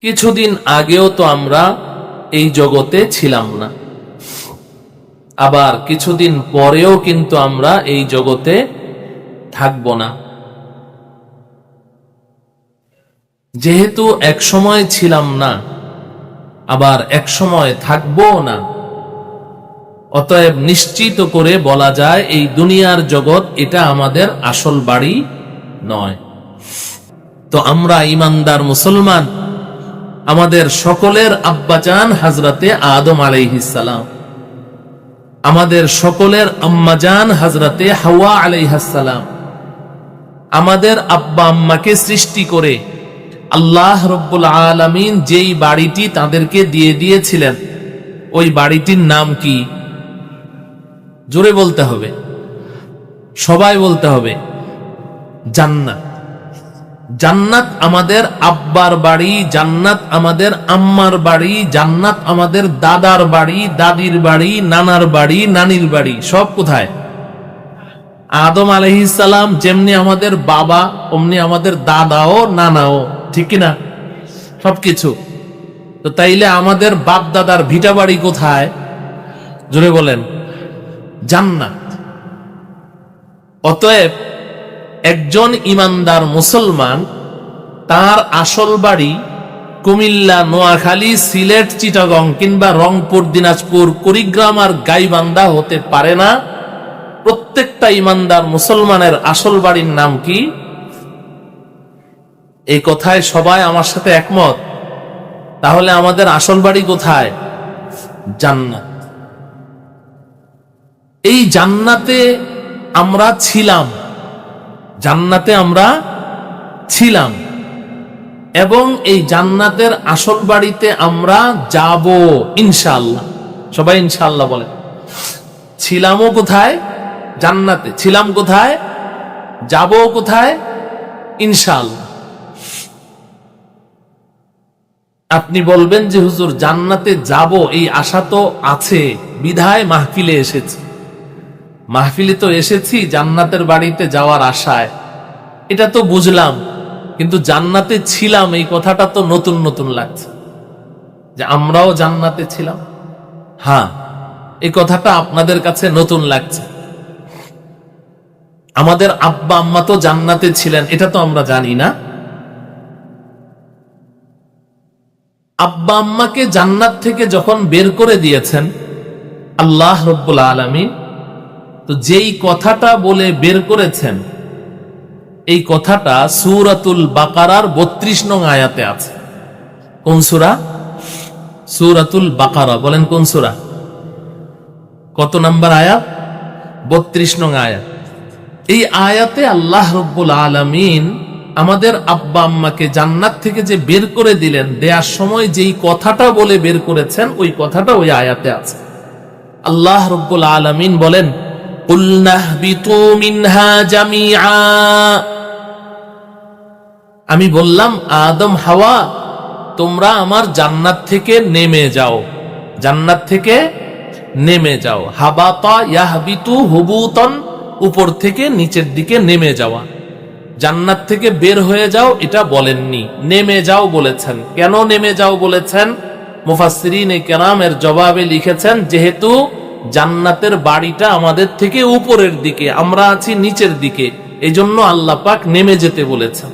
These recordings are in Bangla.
কিছুদিন আগেও তো আমরা এই জগতে ছিলাম না, আবার কিছুদিন পরেও কিন্তু আমরা এই জগতে থাকব না। যেহেতু এক সময় ছিলাম না, আবার এক সময় থাকবও না, অতএব নিশ্চিত করে বলা যায় এই দুনিয়ার জগৎ এটা আমাদের আসল বাড়ি নয়। তো আমরা ঈমানদার মুসলমান, আমাদের সকলের আব্বাজান হযরতে আদম আলাইহিস সালাম, আমাদের সকলের আম্মাজান হযরতে হাওয়া আলাইহাস সালাম, আমাদের আব্বা আম্মাকে সৃষ্টি করে আল্লাহ রব্বুল আলামিন যেই বাড়িটি তাদেরকে দিয়ে দিয়েছিলেন, ওই বাড়িটির নাম কি? জোরে বলতে হবে, সবাই বলতে হবে, জান্নাত। জান্নাত আমাদের আব্বার বাড়ি, জান্নাত আমাদের আম্মার বাড়ি, জান্নাত আমাদের দাদার বাড়ি, দাদির বাড়ি, নানার বাড়ি, নানির বাড়ি। সব কোথায়? আদম আলাইহিস সালাম যেমনি আমাদের বাবা, অমনি আমাদের দাদাও নানাও, ঠিক কিনা? সবকিছু। তো তাইলে আমাদের বাপ দাদার ভিটা বাড়ি কোথায়? জোরে বলেন, জান্নাত। অতএব একজন ঈমানদার মুসলমান তার আসল বাড়ি কুমিল্লা, নোয়াখালী, সিলেট, চিটাগং কিংবা রংপুর, দিনাজপুর, কুড়িগ্রাম আর গাইবান্ধা হতে পারে না। প্রত্যেকটা ঈমানদার মুসলমানের আসল বাড়ির নাম কি? এই কথায় সবাই আমার সাথে একমত। তাহলে আমাদের আসল বাড়ি কোথায়? জান্নাত। এই জান্নাতে আমরা ছিলাম, জান্নাতে আমরা ছিলাম, এবং এই জান্নাতের আসল বাড়িতে আমরা যাব ইনশাআল্লাহ। সবাই ইনশাআল্লাহ বলে। ছিলামও কোথায়? জান্নাতে। ছিলাম কোথায়? যাব কোথায়? ইনশাআল্লাহ। আপনি বলবেন যে হুজুর জান্নাতে যাব এই আশা তো আছে, বিধায় মাহফিলে এসেছি। মাহফিলে তো এসেছি জান্নাতের বাড়িতে যাওয়ার আশায়, এটা তো বুঝলাম, কিন্তু জান্নাতে ছিলাম এই কথাটা তো নতুন নতুন লাগছে, যে আমরাও জান্নাতে ছিলাম। হ্যাঁ, এই কথাটা আপনাদের কাছে নতুন লাগছে। আমাদের আব্বা আম্মা তো জান্নাতে ছিলেন, এটা তো আমরা জানি না। আব্বা আম্মাকে জান্নাত থেকে যখন বের করে দিয়েছেন আল্লাহ রব্বুল আলামিন, তো যেই কথাটা বলে বের করেছেন, এই কথাটা সূরাতুল বাকারার 32 নং আয়াতে আছে। কোন সূরা? সূরাতুল বাকারা। বলেন কোন সূরা? কত নাম্বার আয়াত? 32 নং আয়াত। এই আয়াতে আল্লাহ রব্বুল আলামিন আমাদের আব্বা আম্মাকে জান্নাত থেকে যে বের করে দিলেন, দেয়ার সময় যেই কথাটা বলে বের করেছেন, ওই কথাটা ওই আয়াতে আছে। আল্লাহ রব্বুল আলামিন বলেন, কুলনা হবিতু মিনহা জামিআ। আমি বললাম আদম হাওয়া, তোমরা আমার জান্নাত থেকে নেমে যাও, জান্নাত থেকে নেমে যাও। হাবাতা ইয়াহবিতু হুবুতান, উপর থেকে নিচের দিকে নেমে যাওয়া। জান্নাত থেকে বের হয়ে যাও এটা বলেননি, নেমে যাও বলেছেন। কেন নেমে যাও বলেছেন? মুফাসসিরিনে কেরামের জবাবে লিখেছেন, যেহেতু জান্নাতের বাড়িটা আমাদের থেকে উপরের দিকে, আমরা আছি নিচের দিকে, এই জন্য আল্লাহ পাক নেমে যেতে বলেছেন।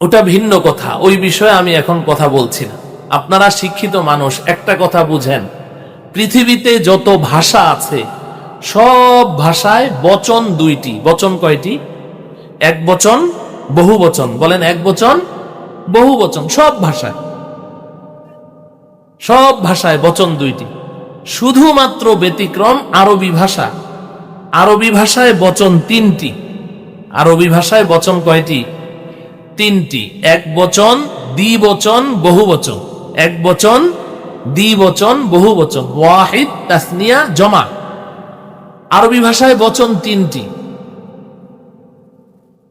ওটা ভিন্ন কথা, ওই বিষয়ে আমি এখন কথা বলছি না। আপনারা শিক্ষিত মানুষ, একটা কথা বুঝেন, পৃথিবীতে যত ভাষা আছে সব ভাষায় বচন দুইটি। বচন কয়টি? এক বচন, বহু বচন। বলেন এক বচন, বহু বচন। সব ভাষায়, সব ভাষায় বচন দুইটি। শুধুমাত্র ব্যতিক্রম আরবি ভাষা। আরবি ভাষায় বচন তিনটি। আরবি ভাষায় বচন কয়টি? তিনটি। এক বচন, দ্বিবচন, বহু বচন। এক বচন, দ্বিবচন, বহু বচন। ওয়াহিদ, তাসনিয়া, জমা। আরবি ভাষায় বচন তিনটি।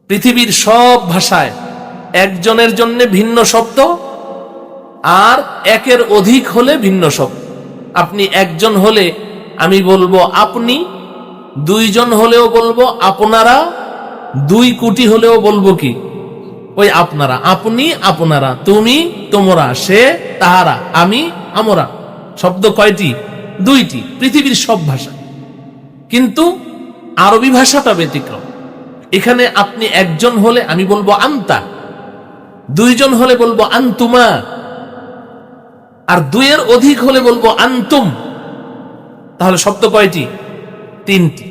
পৃথিবীর সব ভাষায় একজনের জন্য ভিন্ন শব্দ, আর একের অধিক হলে ভিন্ন শব্দ। আপনি একজন হলে আমি বলবো আপনি, দুইজন হলেও বলবো আপনারা, 2 কোটি হলেও বলবো কি ওই আপনারা, আপনি আপনারা, তুমি তোমরা, সে তাহারা, আমি আমরা। শব্দ কয়টি? দুইটি, পৃথিবীর সব ভাষা। কিন্তু আরবি ভাষাটা ব্যতিক্রম। এখানে আপনি একজন হলে আমি বলবো আন্তা, দুইজন হলে বলবো আন্তুমা, আর দুইয়ের অধিক হলে বলবো আন্তুম। তাহলে শব্দ কয়টি? তিনটি।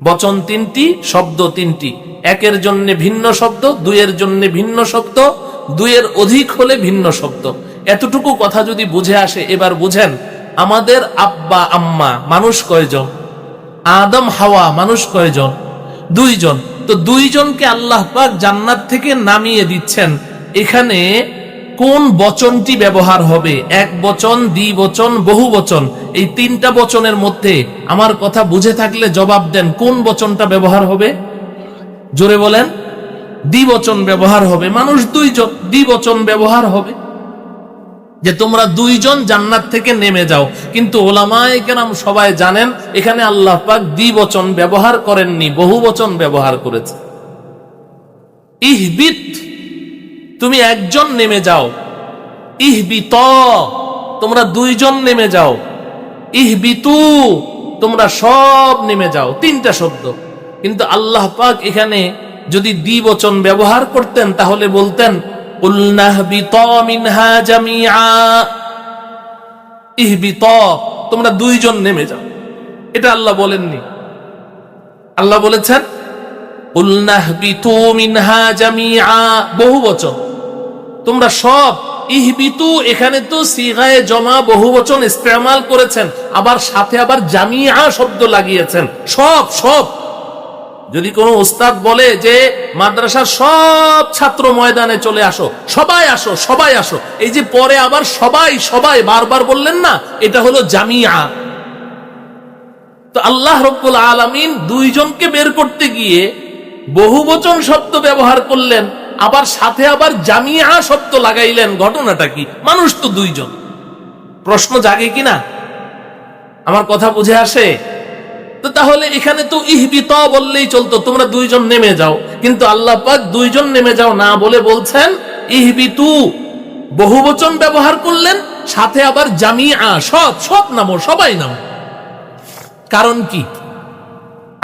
বচন তিনটি, শব্দ তিনটি। একের জন্য ভিন্ন শব্দ, দুইয়ের জন্য ভিন্ন শব্দ, দুইয়ের অধিক হলে ভিন্ন শব্দ। এতটুকু কথা যদি বুঝে আসে, এবার বুঝেন আমাদের আব্বা আম্মা মানুষ কয়জন? আদম হাওয়া মানুষ কয়জন? দুইজন। তো দুইজনকে আল্লাহ পাক জান্নাত থেকে নামিয়ে দিচ্ছেন। এখানে কোন বচনটি ব্যবহার হবে? এক বচন, দ্বিবচন, বহু বচন। এই তিনটা বচনের মধ্যে আমার কথা বুঝে থাকলে জবাব দেন, কোন বচনটা ব্যবহার হবে? জোরে বলেন। দ্বিবচন ব্যবহার হবে। মানুষ দুইজন, দ্বিবচন ব্যবহার হবে, যে তোমরা দুইজন জান্নাত থেকে নেমে যাও। কিন্তু ওলামায়ে কেরাম সবাই জানেন এখানে আল্লাহ পাক দ্বিবচন ব্যবহার করেননি, বহু বচন ব্যবহার করেছে। ইহবিত, তুমি একজন নেমে যাও। ইহবিত, তোমরা দুইজন নেমে যাও। ইহবিতু, তোমরা সব নেমে যাও। তিনটা শব্দ। কিন্তু আল্লাহ পাক এখানে যদি দ্বিবচন ব্যবহার করতেন তাহলে বলতেন তোমরা দুইজন নেমে যাও। এটা আল্লাহ বলেননি। আল্লাহ বলেছেন বহু বচন, তোমরা সব। ইহবিতু, এখানে তো সিগায়ে জমা বহু বচন ইস্তেমাল করেছেন, আবার সাথে আবার জামিআ শব্দ লাগিয়েছেন। সব সব। যদি কোনো উস্তাদ বলে যে মাদ্রাসার সব ছাত্র ময়দানে চলে আসো, সবাই আসো, সবাই আসো, এই যে পরে আবার সবাই সবাই বারবার বললেন না, এটা হলো জামিআ। তো আল্লাহ রাব্বুল আলামিন দুইজনকে বের করতে গিয়ে বহুবচন শব্দ ব্যবহার করলেন, আবার সাথে আবার জামিআ শব্দ লাগাইলেন। ঘটনাটা কি? মানুষ তো দুইজন। প্রশ্ন জাগে কিনা? আমার কথা বুঝে আসে? তো তাহলে এখানে তো ইহবিত বললেই চলতো, তোমরা দুইজন নেমে যাও। কিন্তু আল্লাহ পাক দুইজন নেমে যাও না বলে বলছেন ইহবিতু, বহুবচন ব্যবহার করলেন, সাথে আবার জামিআ, সব সব নামো, সবাই নামো। কারণ কি?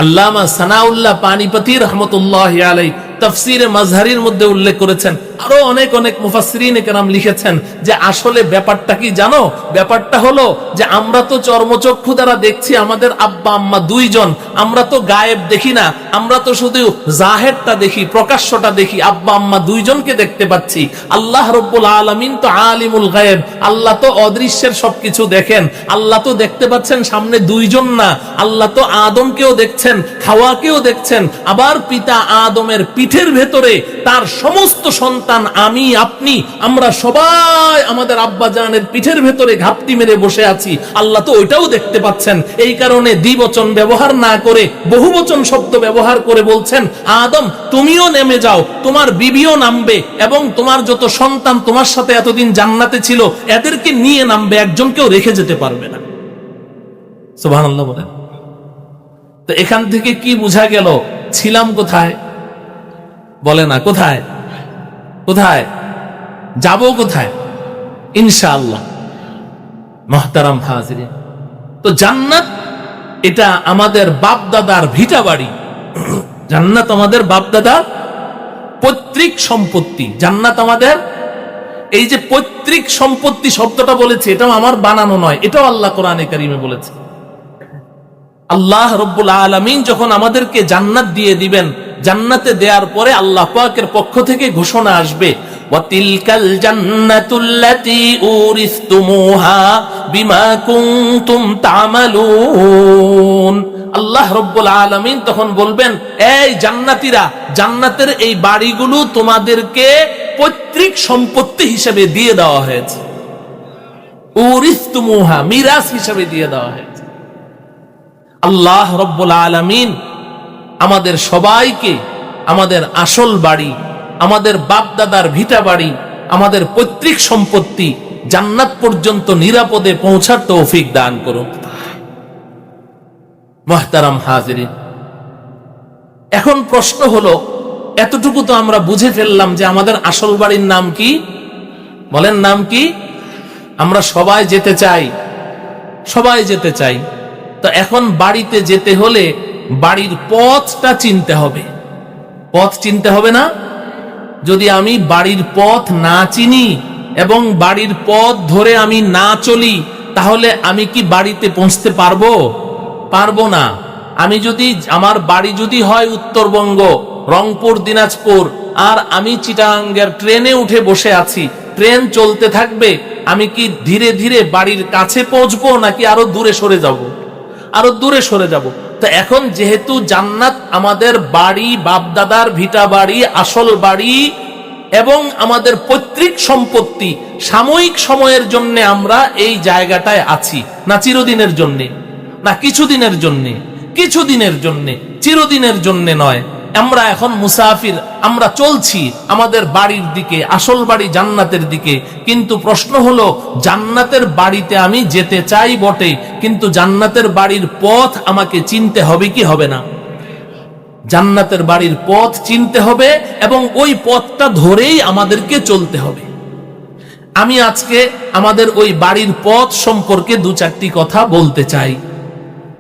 আল্লামা সানাউল্লাহ পানিপতি রহমতুল্লাহি আলাইহি তাফসীরে মাজহারির মধ্যে উল্লেখ করেছেন, আরো অনেক অনেক মুফাসসিরিন কেরাম লিখেছেন যে আসলে ব্যাপারটা কি জানো? ব্যাপারটা হলো যে আমরা তো চর্মচক্ষু দ্বারা দেখছি আমাদের আব্বা আম্মা দুইজন, আমরা তো গায়েব দেখি না, আমরা তো শুধু জাহেরটা দেখি, প্রকাশ্যটা দেখি। আব্বা আম্মা দুইজনকে দেখতে পাচ্ছি। আল্লাহ রাব্বুল আলামিন তো আলিমুল গায়েব, আল্লাহ তো অদৃশ্যের সবকিছু দেখেন। আল্লাহ তো দেখতে পাচ্ছেন সামনে দুইজন না, আল্লাহ তো আদমকেও দেখছেন, হাওয়াকেও দেখছেন, আবার পিতা আদমের পিঠের ভেতরে তার সমস্ত সন্তান, আমি আপনি, আমরা সবাই আমাদের আব্বা জানের পিঠের ভেতরে ঘাপটি মেরে বসে আছি। আল্লাহ তো ওইটাও দেখতে পাচ্ছেন। এই কারণে দ্বিবচন ব্যবহার না করে বহুবচন শব্দ ব্যবহার করে বলছেন আদম তুমিও নেমে যাও, তোমার বিবিও নামবে, এবং তোমার যত সন্তান তোমার সাথে এতদিন জান্নাতে ছিল এদেরকে নিয়ে নামবে, একজনকেও রেখে যেতে পারবে না। সুবহানাল্লাহ বলেন। তো এখান থেকে কি বোঝা গেল? ছিলাম কোথায়? বলে না কোথায়? কোথায় যাব? কোথায়? ইনশাআল্লাহ। মুহতারাম হাজিরিন, তো জান্নাত এটা আমাদের বাপ দাদার ভিটা বাড়ি। জান্নাত আমাদের বাপ দাদার পৈতৃক সম্পত্তি। জান্নাত আমাদের, এই যে পৈতৃক সম্পত্তি শব্দটা বলেছে, এটাও আমার বানানো নয়, এটাও আল্লাহ কোরআনে কারিমে বলেছে। আল্লাহ রাব্বুল আলামিন যখন আমাদেরকে জান্নাত দিয়ে দিবেন, জান্নাতে দেওয়ার পরে আল্লাহ পাকের পক্ষ থেকে ঘোষণা আসবে ওয়াতিলকাল জান্নাতুল্লাতী উরিসতুমুহা বিমা কুনতুম তা'মালুন। আল্লাহ রাব্বুল আলামিন তখন বলবেন, এই জান্নাতীরা, জান্নাতের এই বাড়িগুলো তোমাদেরকে পৈতৃক সম্পত্তি হিসেবে দিয়ে দেওয়া হয়েছে। উরিসতুমুহা, মিরাস হিসেবে দিয়ে দেওয়া হয়েছে। আল্লাহ রাব্বুল আলামিন আমাদের সবাইকে আমাদের আসল বাড়ি, আমাদের বাপ দাদার ভিটা বাড়ি, আমাদের পৈতৃক সম্পত্তি জান্নাত পর্যন্ত নিরাপদে পৌঁছার তৌফিক দান করুন। মুহতারাম হাজিরিন, এখন প্রশ্ন হলো এতটুকু তো আমরা বুঝে ফেললাম যে আমাদের আসল বাড়ির নাম কি? বলেন নাম কি? আমরা সবাই যেতে চাই, সবাই যেতে চাই। তো এখন বাড়িতে যেতে হলে বাড়ির পথটা চিনতে হবে। পথ চিনতে হবে না? যদি আমি বাড়ির পথ না চিনি এবং বাড়ির পথ ধরে আমি না চলি, তাহলে আমি কি বাড়িতে পৌঁছতে পারবো? পারবো না। আমি যদি, আমার বাড়ি যদি হয় উত্তরবঙ্গ, রংপুর, দিনাজপুর, আর আমি চিটাগাঙ্গের ট্রেনে উঠে বসে আছি, ট্রেন চলতে থাকবে, আমি কি ধীরে ধীরে বাড়ির কাছে পৌঁছবো নাকি আরো দূরে সরে যাব? আরো দূরে সরে যাব। তো এখন যেহেতু জান্নাত আমাদের বাড়ি, বাপদাদার ভিটা বাড়ি, আসল বাড়ি এবং আমাদের পৈতৃক সম্পত্তি, সাময়িক সময়ের জন্য আমরা এই জায়গাটায় আছি, না চিরদিনের জন্য, না কিছুদিনের জন্য, কিছুদিনের জন্য, চিরদিনের জন্য নয়। আমরা এখন মুসাফির, আমরা চলছি আমাদের বাড়ির দিকে, আসল বাড়ি জান্নাতের দিকে। কিন্তু প্রশ্ন হলো, জান্নাতের বাড়িতে আমি যেতে চাই বটে, কিন্তু জান্নাতের বাড়ির পথ আমাকে চিনতে হবে কি হবে না? জান্নাতের বাড়ির পথ চিনতে হবে এবং ওই পথটা ধরেই আমাদেরকে চলতে হবে। আমি আজকে আমাদের ওই বাড়ির পথ সম্পর্কে দু চারটি কথা বলতে চাই।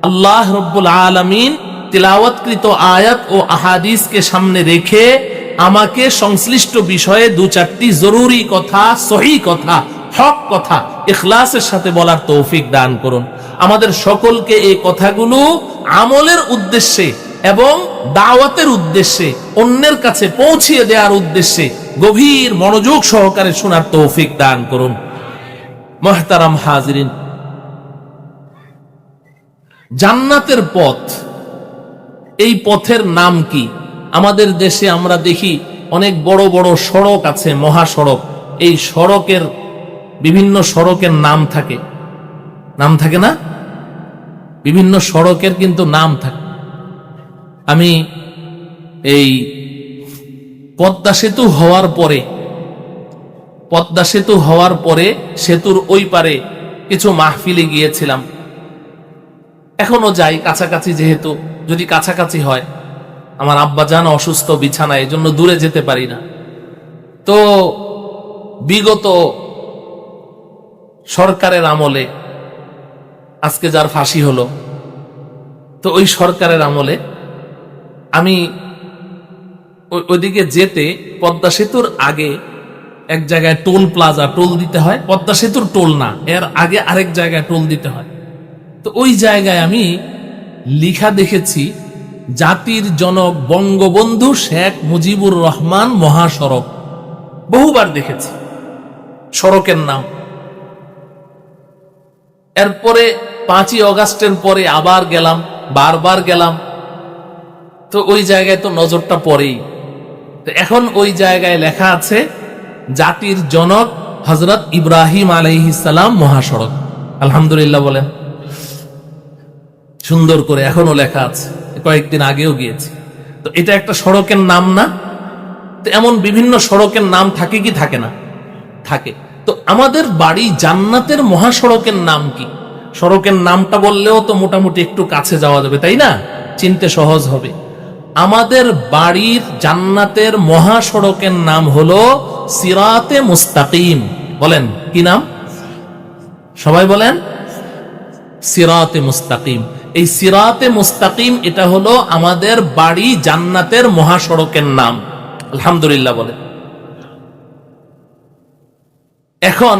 আল্লাহ রব্বুল আলামিন তিলাওয়াতকৃত আয়াত ও আহাদিসকে সামনে রেখে আমাকে সংশ্লিষ্ট বিষয়ে দু চারটি জরুরি কথা, সহি কথা, হক কথা ইখলাসের সাথে বলার তৌফিক দান করুন। আমাদের সকলকে এই কথাগুলো আমলের উদ্দেশ্যে এবং দাওয়াতের উদ্দেশ্যে, অন্যের কাছে পৌঁছিয়ে দেওয়ার উদ্দেশ্যে গভীর মনোযোগ সহকারে শোনার তৌফিক দান করুন। মুহতারাম হাজিরিন, জান্নাতের পথ, এই পথের নাম কি? আমাদের দেশে আমরা দেখি অনেক বড় বড় সড়ক আছে, মহাসড়ক। এই সড়কের, বিভিন্ন সড়কের নাম থাকে, নাম থাকে না? বিভিন্ন সড়কের কিন্তু নাম থাকে। আমি এই পদ্মা সেতু হওয়ার পরে, পদ্মা সেতু হওয়ার পরে সেতুর ওই পারে কিছু মাহফিলে গিয়েছিলাম। এখনো যাই কাছাকাছি, যেহেতু যদি কাছাকাছি হয়, আমার আব্বাজান অসুস্থ বিছানায়, এজন্য দূরে যেতে পারি না। তো বিগত সরকারের আমলে, আজকে যার ফাঁসি হলো, তো ওই সরকারের আমলে আমি ওইদিকে যেতে পদ্মা সেতুর আগে এক জায়গায় টোল প্লাজা, টোল দিতে হয়। পদ্মা সেতুর টোল না, এর আগে আরেক জায়গায় টোল দিতে হয়। তো ওই জায়গায় আমি লিখা দেখেছি, জাতির জনক বঙ্গবন্ধু শেখ মুজিবুর রহমান মহাসড়ক। বহুবার দেখেছি সড়কের নাম। এরপরে 5ই অগাস্টের পরে আবার গেলাম, বারবার গেলাম, তো ওই জায়গায় তো নজরটা পড়েই। তো এখন ওই জায়গায় লেখা আছে জাতির জনক হযরত ইব্রাহিম আলাইহিস সালাম মহাসড়ক। আলহামদুলিল্লাহ বলেন, সুন্দর করে এখনো লেখা আছে, কয়েকদিন আগেও গিয়েছি। তো এটা একটা সড়কের নাম না? তো এমন বিভিন্ন সড়কের নাম থাকে কি থাকে না? থাকে। তো আমাদের বাড়ি জান্নাতের মহাসড়কের নাম কি? সড়কের নামটা বললেও তো মোটামুটি একটু কাছে যাওয়া যাবে, তাই না? চিনতে সহজ হবে। আমাদের বাড়ির জান্নাতের মহাসড়কের নাম হলো সিরাতে মুস্তাকিম। বলেন কি নাম? সবাই বলেন সিরাতে মুস্তাকিম। এই সিরাতে মুস্তাকিম, এটা হলো আমাদের বাড়ি জান্নাতের মহাসড়কের নাম। আলহামদুলিল্লাহ বলেন। এখন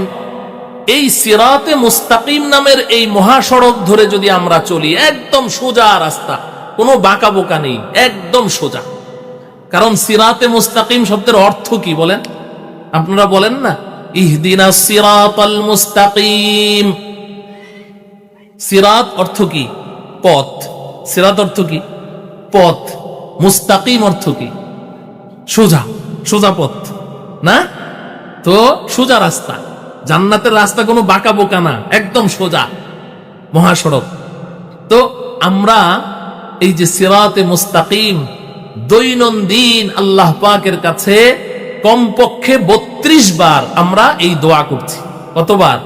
এই সিরাতে মুস্তাকিম নামের এই মহাসড়ক ধরে যদি আমরা চলি, একদম সোজা রাস্তা, কোনো বাঁকা বোকা নেই, একদম সোজা। কারণ সিরাতে মুস্তাকিম শব্দের অর্থ কি বলেন? আপনারা বলেন না, ইহদিনাস সিরাতাল মুস্তাকিম। সিরাত অর্থ কি? পথ। সিরাত অর্থ কি? পথ। মুস্তাকিম অর্থ কি? সোজা, সোজা পথ না? তো সোজা রাস্তা, জান্নাতের রাস্তা কোনো বাঁকা বোকা না, একদম সোজা মহাসড়ক। তো আমরা এই যে সিরাতে মুস্তাকিম, দৈনন্দিন আল্লাহ পাকের কাছে কমপক্ষে 32 বার আমরা এই দোয়া করছি। কতবার?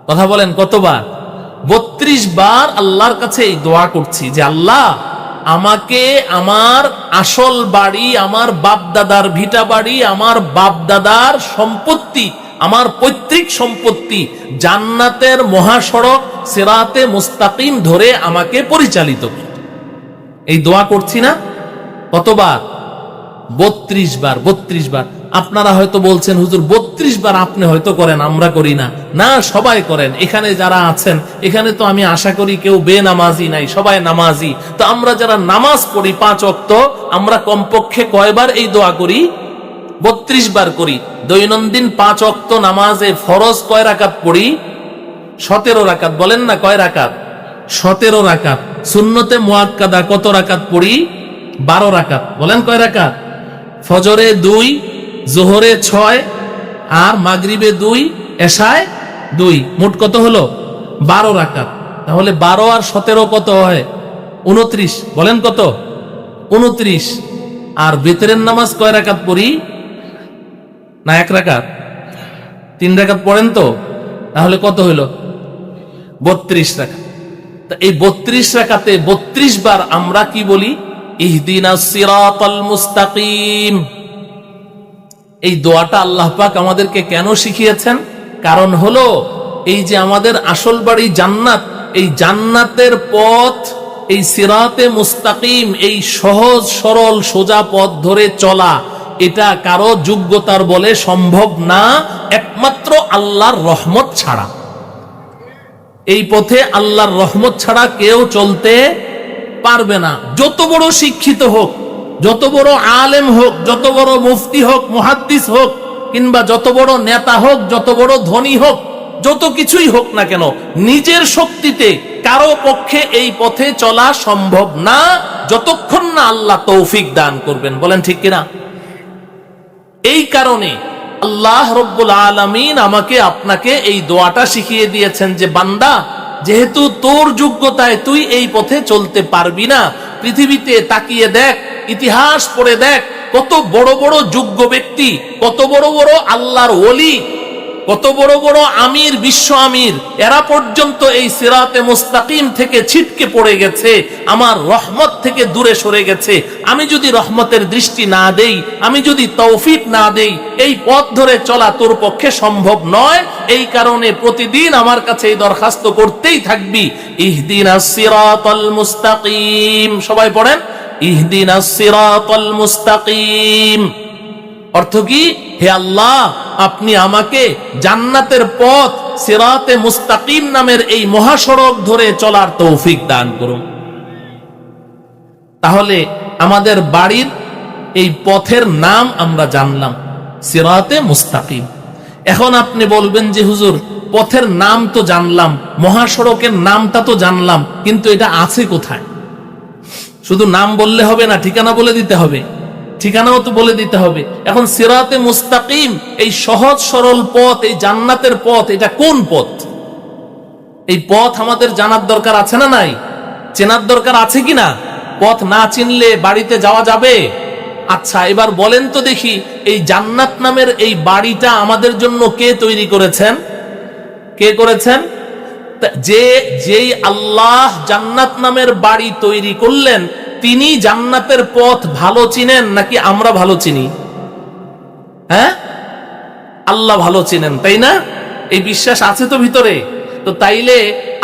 কথা বলেন কতবার? 32 বার আল্লাহর কাছে এই দোয়া করছি যে আল্লাহ, আমাকে আমার আসল বাড়ি, আমার বাপ দাদার ভিটা বাড়ি, আমার বাপ দাদার সম্পত্তি, আমার পৈতৃক সম্পত্তি জান্নাতের মহাসড়ক সিরাতে মুস্তাকিম ধরে আমাকে পরিচালিত করুন। এই দোয়া করছি না কতবার? 32 বার। 32 বার। আপনারা হয়তো বলছেন হুজুর 32 বার আপনি হয়তো করেন, আমরা করি না। না, সবাই করেন। এখানে যারা আছেন, এখানে তো আমি আশা করি কেউ বেনামাজি নাই, সবাই নামাজি। তো আমরা যারা নামাজ পড়ি 5 ওয়াক্ত, আমরা কমপক্ষে কয়বার এই দোয়া করি? 32 বার করি। দৈনন্দিন 5 ওয়াক্ত নামাজে ফরজ কয় রাকাত পড়ি? 17 রাকাত। বলেন না কয় রাকাত? 17 রাকাত। সুন্নতে মুআক্কাদা কত রাকাত পড়ি? 12 রাকাত। বলেন কয় রাকাত? ফজরে 2, জোহরে 6, আর মাগরিবে 2, এশায় 2, মোট কত হলো? 12 রাকাত। তাহলে 12 আর 17 কত হয়? 29। বলেন কত? 29। আর বিতরের নামাজ কয় রাকাত পড়ি? না 1 রাকাত? 3 রাকাত পড়েন তো, তাহলে কত হইল? 32 রাকাত। এই 32 রাকাতে 32 বার আমরা কি বলি? ইহদিনাস সিরাতাল মুস্তাকিম। এই দোয়াটা আল্লাহ পাক আমাদেরকে কেন শিখিয়েছেন? কারণ হলো এই যে আমাদের আসল বাড়ি জান্নাত, এই জান্নাতের পথ, এই সিরাতে মুস্তাকিম, এই সহজ সরল সোজা পথ ধরে চলা, এটা কারো যোগ্যতার বলে সম্ভব না, একমাত্র আল্লাহর রহমত ছাড়া। এই পথে আল্লাহর রহমত ছাড়া কেউ চলতে পারবে না। যত বড় শিক্ষিত হোক, যত বড় আলেম হোক, যত বড় মুফতি হোক, মুহাদ্দিস হোক, কিংবা যত বড় নেতা হোক, যত বড় ধনী হোক, যত কিছুই হোক না কেন, নিজের শক্তিতে কারো পক্ষে এই পথে চলা সম্ভব না, যতক্ষণ না আল্লাহ তৌফিক দান করবেন। বলেন ঠিক কিনা? এই কারণে আল্লাহ রব্বুল আলামিন আমাকে আপনাকে এই দোয়াটা শিখিয়ে দিয়েছেন যে বান্দা, যেহেতু তোর যোগ্যতায় তুই এই পথে চলতে পারবি না, পৃথিবীতে তাকিয়ে দেখ, ইতিহাস পড়ে দেখ, কত বড় বড় যোগ্য ব্যক্তি, কত বড় বড় আল্লাহর ওলি, কত বড় বড় আমির, বিশ্ব আমির, এরা পর্যন্ত এই সিরাতে মুস্তাকিম থেকে ছিটকে পড়ে গেছে, আমার রহমত থেকে দূরে সরে গেছে। আমি যদি রহমতের দৃষ্টি না দেই, আমি যদি তৌফিক না দেই, এই পথ ধরে চলা তোর পক্ষে সম্ভব নয়। এই কারণে প্রতিদিন আমার কাছে এই দরখাস্ত করতেই থাকবি, ইহদিনাস সিরাতাল মুস্তাকিম। সবাই পড়েন, ইহদিনাস সিরাতাল মুস্তাকিম। অর্থ কি? হে আল্লাহ, আপনি আমাকে জান্নাতের পথ সিরাতে মুস্তাকিম নামের এই মহাসড়ক ধরে চলার তৌফিক দান করুন। তাহলে আমাদের বাড়ির এই পথের নাম আমরা জানলাম, সিরাতে মুস্তাকিম। এখন আপনি বলবেন যে হুজুর, পথের নাম তো জানলাম, মহাসড়কের নামটা তো জানলাম, কিন্তু এটা আছে কোথায়? শুধু নাম বললে হবে না, ঠিকানা বলে দিতে হবে। ঠিকানাও তো বলে দিতে হবে। এখন সিরাতে মুস্তাকিম, এই সহজ সরল পথ, এই জান্নাতের পথ, এটা কোন পথ? এই পথ আমাদের জানার দরকার আছে না নাই? চেনার দরকার আছে কিনা? পথ না চিনলে বাড়িতে যাওয়া যাবে? আচ্ছা, এবার বলেন তো দেখি, এই জান্নাত নামের এই বাড়িটা আমাদের জন্য কে তৈরি করেছেন? কে করেছেন? যেই আল্লাহ জান্নাত নামের বাড়ি তৈরি করলেন, তিনি জান্নাতের পথ ভালো চিনেন নাকি আমরা ভালো চিনি? হ্যাঁ, আল্লাহ ভালো চিনেন, তাই না? এই বিশ্বাস আছে তো ভিতরে। তো তাইলে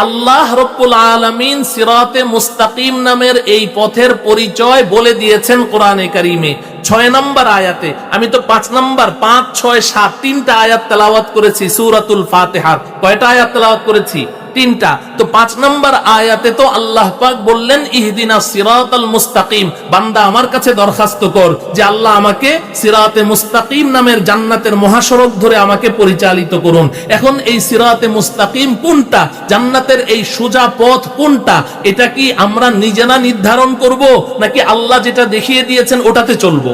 আল্লাহ রব্বুল আলামিন সিরাতে মুস্তাকিম নামের এই পথের পরিচয় বলে দিয়েছেন কোরআনে কারিমে 6 নম্বর আয়াতে। আমি তো 5 নম্বর, 5, 6, 7 তিনটা আয়াত তেলাওয়াত করেছি সূরাতুল ফাতিহার। কয়টা আয়াত তেলাওয়াত করেছি? 3টা। তো 5 নম্বর আয়াতে তো আল্লাহ পাক বললেন, ইহদিনাস সিরাতাল মুস্তাকিম। বান্দা আমার কাছে দরখাস্ত কর যে আল্লাহ আমাকে সিরাতে মুস্তাকিম নামের জান্নাতের মহাসড়ক ধরে আমাকে পরিচালিত করুন। এখন এই সিরাতে মুস্তাকিম কোনটা, জান্নাতের এই সোজা পথ কোনটা, এটা কি আমরা নিজেরা নির্ধারণ করব নাকি আল্লাহ যেটা দেখিয়ে দিয়েছেন ওটাতে চলবো?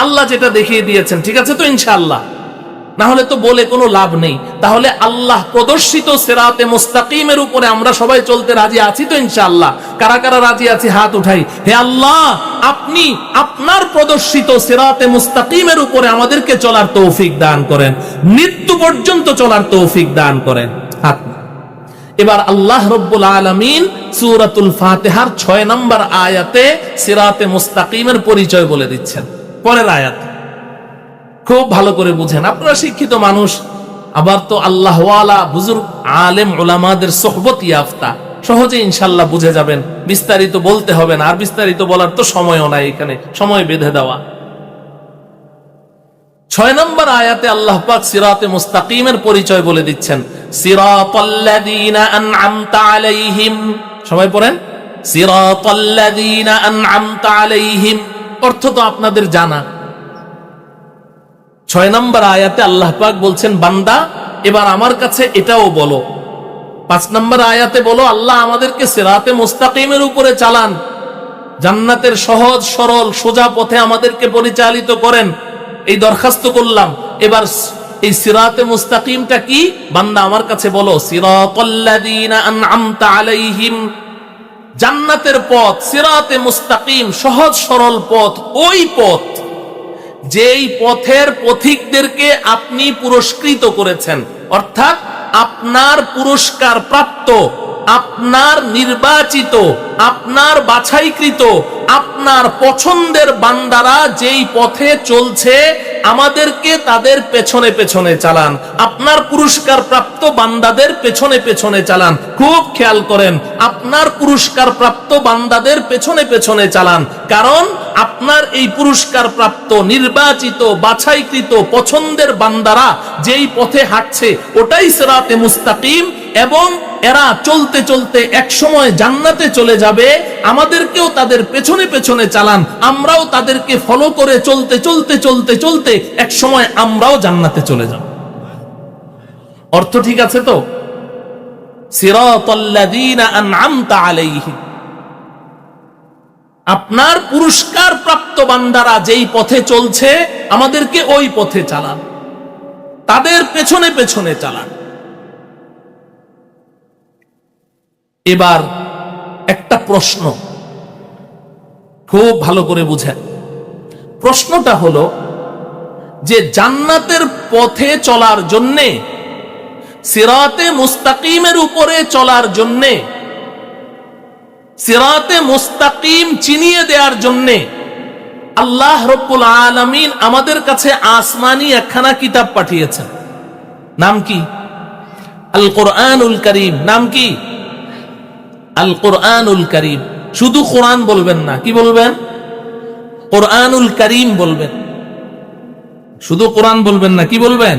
আল্লাহ যেটা দেখিয়ে দিয়েছেন, ঠিক আছে তো ইনশাআল্লাহ? না হলে তো বলে কোনো লাভ নেই। তাহলে আল্লাহ প্রদর্শিত সিরাতে মুস্তাকিমের উপরে আমরা সবাই চলতে রাজি আছি তো ইনশাআল্লাহ? কারা কারা রাজি আছি হাত উঠাই। হে আল্লাহ, আপনি আপনার প্রদর্শিত সিরাতে মুস্তাকিমের উপরে আমাদেরকে চলার তৌফিক দান করেন, মৃত্যু পর্যন্ত চলার তৌফিক দান করেন। হাত। এবার আল্লাহ রব্বুল আলামিন সূরাতুল ফাতিহার 6 নম্বর আয়াতে সিরাতে মুস্তাকিমের পরিচয় বলে দিচ্ছেন। পরের আয়াত খুব ভালো করে বুঝেন, আপনারা শিক্ষিত মানুষ, আবার তো আল্লাহওয়ালা বুজুর্গ আলেম উলামাদের সোহবত ইয়াফতা, সহজে ইনশাআল্লাহ বুঝে যাবেন। বিস্তারিত বলতে হবে না, আর বিস্তারিত বলার তো সময়ও নাই, এখানে সময় বেঁধে দেওয়া। 6 নম্বর আয়াতে আল্লাহ পাক সিরাতে মুস্তাকিমের পরিচয় বলে দিচ্ছেন, সিরাতাল্লাযীনা আন'আমতা আলাইহিম। সবাই পড়েন, সিরাতাল্লাযীনা আন'আমতা আলাইহিম। অর্থ তো আপনাদের জানা। 6 নম্বর আয়াতে আল্লাহ পাক বলছেন, বান্দা এবার আমার কাছে এটাও বলো। 5 নম্বর আয়াতে বলো, আল্লাহ আমাদেরকে সিরাতে মুস্তাকিমের উপরে চালান, জান্নাতের সহজ সরল সোজা পথে আমাদেরকে পরিচালিত করেন, এই দরখাস্ত করলাম। এবার এই সিরাতে মুস্তাকিমটা কি, বান্দা আমার কাছে বলো। সিরাতাল্লাযীনা আন'আমতা আলাইহিম, জান্নাতের পথ, সিরাতে মুস্তাকিম, সহজ সরল পথ, ওই পথ যেই পথের পথিকদেরকে আপনি পুরস্কৃত করেছেন, অর্থাৎ আপনার পুরস্কার প্রাপ্ত, আপনার নির্বাচিত, আপনার বাছাইকৃত, আপনার পছন্দের বান্দারা যেই পথে চলছে আমাদেরকে তাদের পেছনে পেছনে চালান। আপনার পুরস্কার প্রাপ্ত বান্দাদের পেছনে পেছনে চালান। খুব খেয়াল করেন, আপনার পুরস্কার প্রাপ্ত বান্দাদের পেছনে পেছনে চালান, কারণ আপনার এই পুরস্কার প্রাপ্ত, নির্বাচিত, বাছাইকৃত, পছন্দের বান্দারা যেই পথে হাঁটছে ওটাই সিরাতে মুস্তাকিম, এবং এরা চলতে চলতে এক সময় জান্নাতে চলে যাবে। আমাদেরকেও তাদের পেছনে পেছনে চালান, আমরাও তাদেরকে ফলো করে চলতে চলতে চলতে চলতে এক সময় আমরাও জান্নাতে চলে যাব। অর্থ ঠিক আছে তো? সিরাতাল্লাযীনা আন'আমতা আলাইহিম, আপনার পুরস্কার প্রাপ্ত বান্দারা যেই পথে চলছে আমাদেরকে ওই পথে চালান, তাদের পেছনে পেছনে চালান। এবার একটা প্রশ্ন, খুব ভালো করে বুঝেন। প্রশ্নটা হলো যে জান্নাতের পথে চলার জন্যে, সিরাতে মুস্তাকিমের উপরে চলার জন্যে, সিরাতে মুস্তাকিম চিনিয়ে দেওয়ার জন্যে আল্লাহ রব্বুল আলামিন আমাদের কাছে আসমানি একখানা কিতাব পাঠিয়েছেন। নাম কি? আল কোরআনুল কারীম। নাম কি? আল কোরআনুল কারীম। শুধু কোরআন বলবেন না, কি বলবেন? কোরআনুল কারীম বলবেন। শুধু কোরআন বলবেন না, কি বলবেন?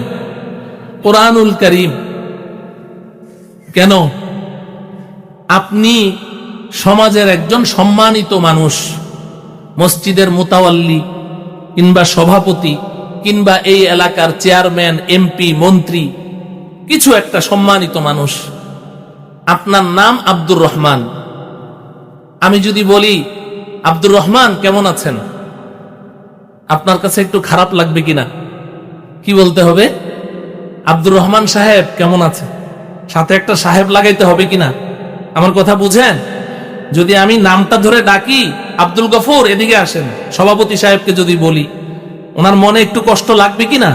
কোরআনুল কারীম। কেন? আপনি সমাজের একজন সম্মানিত মানুষ, মসজিদের মুতাওয়াল্লি কিংবা সভাপতি কিংবা এই এলাকার চেয়ারম্যান, এমপি, মন্ত্রী, কিছু একটা সম্মানিত মানুষ। আপনার নাম আব্দুর রহমান। আমি যদি বলি, আব্দুর রহমান কেমন আছেন, আপনার কাছে একটু খারাপ লাগবে কিনা? কি বলতে হবে? আব্দুর রহমান সাহেব কেমন আছেন, সাথে একটা সাহেব লাগাইতে হবে কিনা? আমার কথা বুঝেন? যদি আমি নামটা ধরে ডাকি, আব্দুল গফুর এদিকে আসেন, সভাপতি সাহেবকে যদি বলি, ওনার মনে একটু কষ্ট লাগবে কিনা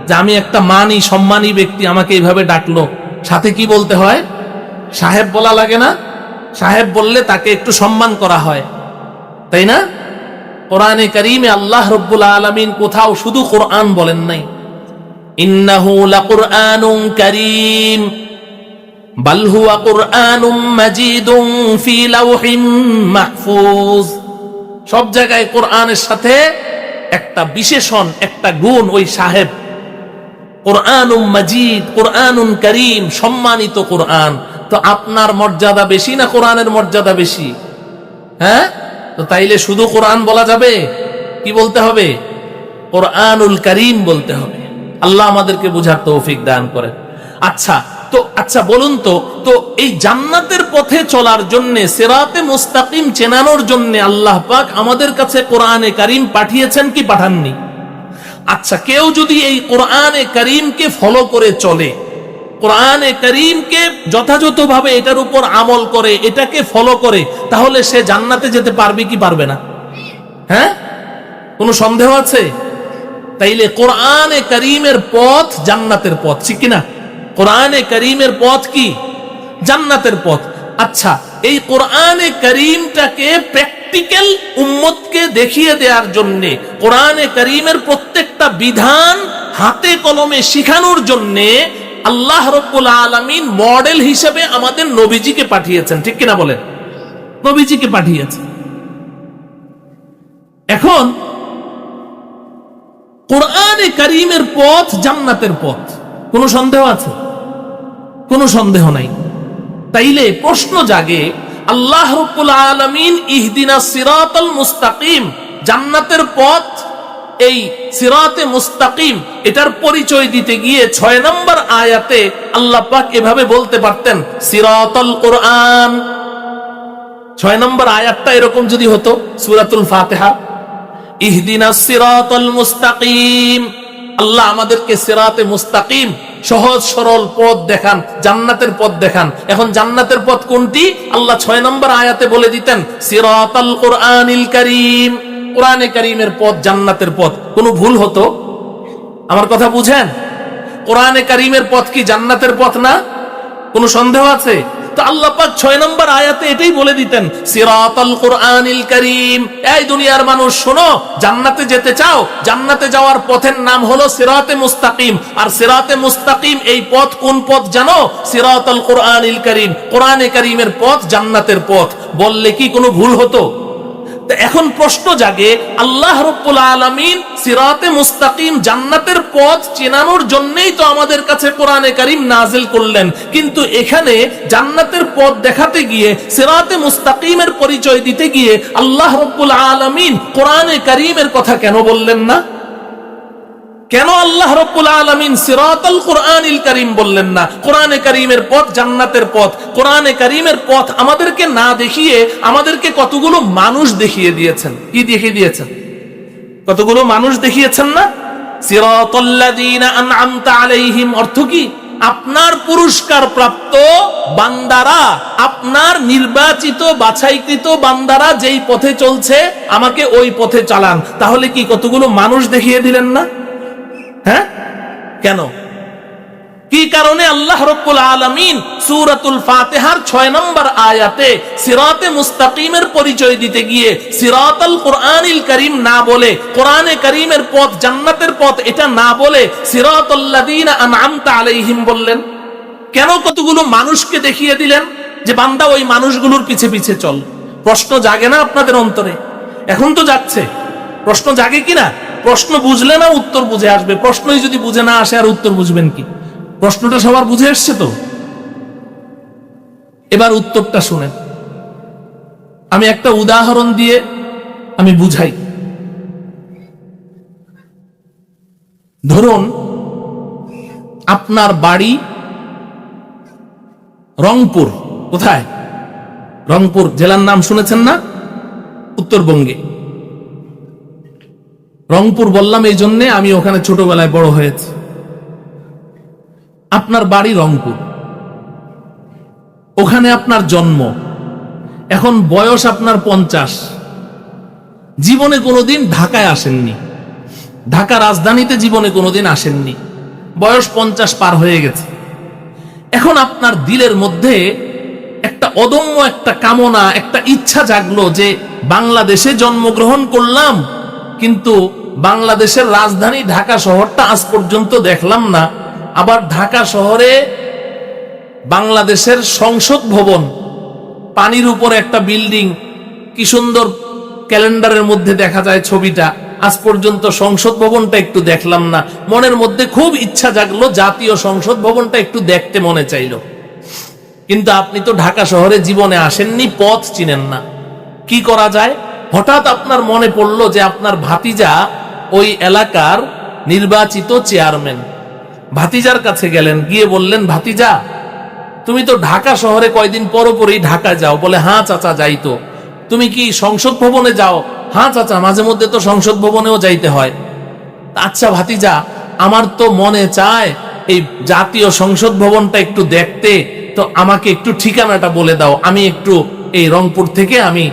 যে আমি একটা মানি, সম্মানী ব্যক্তি, আমাকে এইভাবে ডাকলো? সাথে কি বলতে হয়? সাহেব বলা লাগে না? সাহেব বললে তাকে একটু সম্মান করা হয়, তাই না? কোরআনে কারীমে আল্লাহ রব্বুল আলামিন কোথাও শুধু কোরআন বলেন নাই, ইন্নাহু লাকুরআনুন কারীম বাল হুয়া কুরআনুম মাজিদুন ফি লাওহিম মাহফুজ। সব জায়গায় কোরআনের সাথে একটা বিশেষণ, একটা গুণ, ওই সাহেব। কুরআনুম মাজিদ, কুরআনুন কারীম, সম্মানিত কোরআন। তো আপনার মর্যাদা বেশি না কোরআনের মর্যাদা বেশি? হ্যাঁ? তো তাইলে শুধু কোরআন বলা যাবে? কি বলতে হবে? কোরআনুল কারীম বলতে হবে। আল্লাহ আমাদেরকে বুঝার তৌফিক দান করেন। আচ্ছা বলুন তো এই জান্নাতের পথে চলার জন্য, সিরাতে মুস্তাকিম চেনানোর জন্য আল্লাহ পাক আমাদের কাছে কোরআনে কারীম পাঠিয়েছেন কি পাঠাননি? আচ্ছা, কেউ যদি এই কোরআনে কারীমকে ফলো করে চলে, কোরআনে কারীমকে যথাযথভাবে এটার উপর আমল করে, এটাকে ফলো করে, তাহলে সে জান্নাতে যেতে পারবে কি পারবে না? হ্যাঁ? কোনো সন্দেহ আছে? তাইলে কোরআনে কারীমের পথ জান্নাতের পথ, ঠিক কিনা? কোরআনে কারীমের পথ কি? জান্নাতের পথ। আচ্ছা, এই কোরআনে কারীমটাকে প্র্যাকটিক্যাল উম্মতকে দেখিয়ে দেওয়ার জন্য, কোরআনে কারীমের প্রত্যেকটা বিধান হাতে কলমে শিখানোর জন্য আল্লাহ রাব্বুল আলামিন মডেল হিসেবে আমাদের নবীজিকে পাঠিয়েছেন। ঠিক কিনা বলেন? নবীজিকে পাঠিয়েছেন। এখন কোরআনে কারীমের পথ জান্নাতের পথ, কোনো সন্দেহ আছে? কোনো সন্দেহ নাই। তাইলে প্রশ্ন জাগে, আল্লাহ রাব্বুল আলামিন ইহদিনাস সিরাতাল মুস্তাকিম, জান্নাতের পথ, এই সিরাতে মুস্তাকিম, এটার পরিচয় দিতে গিয়ে 6 নম্বর আয়াতে আল্লাহ পাক এভাবে বলতে পারতেন সিরাতাল কোরআন। 6 নম্বর আয়াতটা এরকম যদি হতো সূরাতুল ফাতিহা, ইহদিনাস সিরাতাল মুস্তাকিম, আল্লাহ আমাদেরকে সিরাতে মুস্তাকিম, সহজ সরল পথ দেখান, জান্নাতের পথ দেখান। এখন জান্নাতের পথ কোনটি? আল্লাহ 6 নম্বর আয়াতে বলে দিতেন সিরাতাল কোরআনিল কারীম, কোরআনে কারীমের পথ জান্নাতের পথ। কোনো ভুল হতো? আমার কথা বুঝেন? কোরআনে কারীমের পথ কি জান্নাতের পথ না? কোনো সন্দেহ আছে? তো আল্লাহ পাক 6 নম্বর আয়াতে এটাই বলে দিতেন সিরাতাল কোরআনিল কারীম। এই দুনিয়ার মানুষ শোনো, জান্নাতে যেতে চাও, জান্নাতে যাওয়ার পথের নাম হলো সিরাতে মুস্তাকিম। আর সিরাতে মুস্তাকিম এই পথ কোন পথ জানো? সিরাতাল কোরআনিল কারীম, কোরআনে কারীমের পথ জান্নাতের পথ। বললে কি কোনো ভুল হতো? এখন প্রশ্ন জাগে, আল্লাহ রাব্বুল আলামিন সিরাতে মুস্তাকিম জান্নাতের পথ চেনানোর জন্যই তো আমাদের কাছে কোরআনে কারীম নাজিল করলেন, কিন্তু এখানে জান্নাতের পথ দেখাতে গিয়ে, সিরাতে মুস্তাকিমের পরিচয় দিতে গিয়ে আল্লাহ রাব্বুল আলামিন কোরআনে কারীমের কথা কেন বললেন না? কেন আল্লাহ রাব্বুল আলামিন সিরাতাল কোরআনিল কারীম বললেন না? কোরআনে কারীমের পথ জান্নাতের পথ। কোরআনে কারীমের পথ আমাদেরকে না দেখিয়ে আমাদেরকে কতগুলো মানুষ দেখিয়ে দিয়েছেন। কি দেখিয়ে দিয়েছেন? কতগুলো মানুষ দেখিয়েছেন না? সিরাতাল্লাযীনা আন'আমতা আলাইহিম অর্থ কি? আপনার পুরস্কার প্রাপ্ত বান্দারা, আপনার নির্বাচিত বাছাইকৃত বান্দারা যেই পথে চলছে আমাকে ওই পথে চালান। তাহলে কি কতগুলো মানুষ দেখিয়ে দিলেন না? হ্যাঁ, কেন? কি কারণে আল্লাহ রাব্বুল আলামিন সূরাতুল ফাতিহার 6 নম্বর আয়াতে সিরাতে মুস্তাকিমের পরিচয় দিতে গিয়ে সিরাতাল কোরআনিল কারীম না বলে, কোরআনে কারীমের পথ জান্নাতের পথ এটা না বলে সিরাতাল্লাযীনা আন'আমতা আলাইহিম বললেন? কেন কতগুলো মানুষকে দেখিয়ে দিলেন যে বান্দা ওই মানুষগুলোর পিছে পিছে চল? প্রশ্ন জাগে না আপনাদের অন্তরে? এখন তো যাচ্ছে। প্রশ্ন জাগে কিনা? প্রশ্ন বুঝলে না উত্তর বুঝে আসবে। প্রশ্নই যদি বুঝে না আসে আর উত্তর বুঝবেন কি? প্রশ্নটা সবার বুঝে এসছে তো? এবার উত্তরটা শুনেন। আমি একটা উদাহরণ দিয়ে আমি বুঝাই। ধরুন আপনার বাড়ি রংপুর। কোথায়? রংপুর জেলার নাম শুনেছেন না? উত্তরবঙ্গে। রংপুর বললাম এই জন্যে, আমি ওখানে ছোটবেলায় বড় হয়েছি। আপনার বাড়ি রংপুর, ওখানে আপনার জন্ম, এখন বয়স আপনার 50। জীবনে কোনোদিন ঢাকায় আসেননি, ঢাকা রাজধানীতে জীবনে কোনোদিন আসেননি, বয়স 50 পার হয়ে গেছে। এখন আপনার দিলের মধ্যে একটা অদম্য একটা কামনা, একটা ইচ্ছা জাগলো যে বাংলাদেশে জন্মগ্রহণ করলাম, কিন্তু বাংলাদেশের রাজধানী ঢাকা শহরটা আজ পর্যন্ত দেখলাম না। আবার ঢাকা শহরে বাংলাদেশের সংসদ ভবন, পানির উপরে একটা বিল্ডিং, কি সুন্দর ক্যালেন্ডারের মধ্যে দেখা যায় ছবিটা, আজ পর্যন্ত সংসদ ভবনটা একটু দেখলাম না। মনের মধ্যে খুব ইচ্ছা জাগলো, জাতীয় সংসদ ভবনটা একটু দেখতে মনে চাইলো। কিন্তু আপনি তো ঢাকা শহরে জীবনে আসেননি, পথ চিনেন না। কি করা যায়? হঠাৎ আপনার মনে পড়লো যে আপনার ভাতিজা ওই এলাকার নির্বাচিত চেয়ারম্যান। ভাতিজার কাছে গেলেন, গিয়ে বললেন, ভাতিজা তুমি তো ঢাকা শহরে কয়দিন পরপরই ঢাকা যাও। বলে, হ্যাঁ চাচা যাই তো। তুমি কি সংসদ ভবনে যাও? হ্যাঁ চাচা, মাঝে মধ্যে তো সংসদ ভবনেও যাইতে হয়। আচ্ছা ভাতিজা, আমার তো মনে চায় এই জাতীয় সংসদ ভবনটা একটু দেখতে, তো আমাকে একটু ঠিকানাটা বলে দাও, আমি একটু এই রংপুর থেকে আমি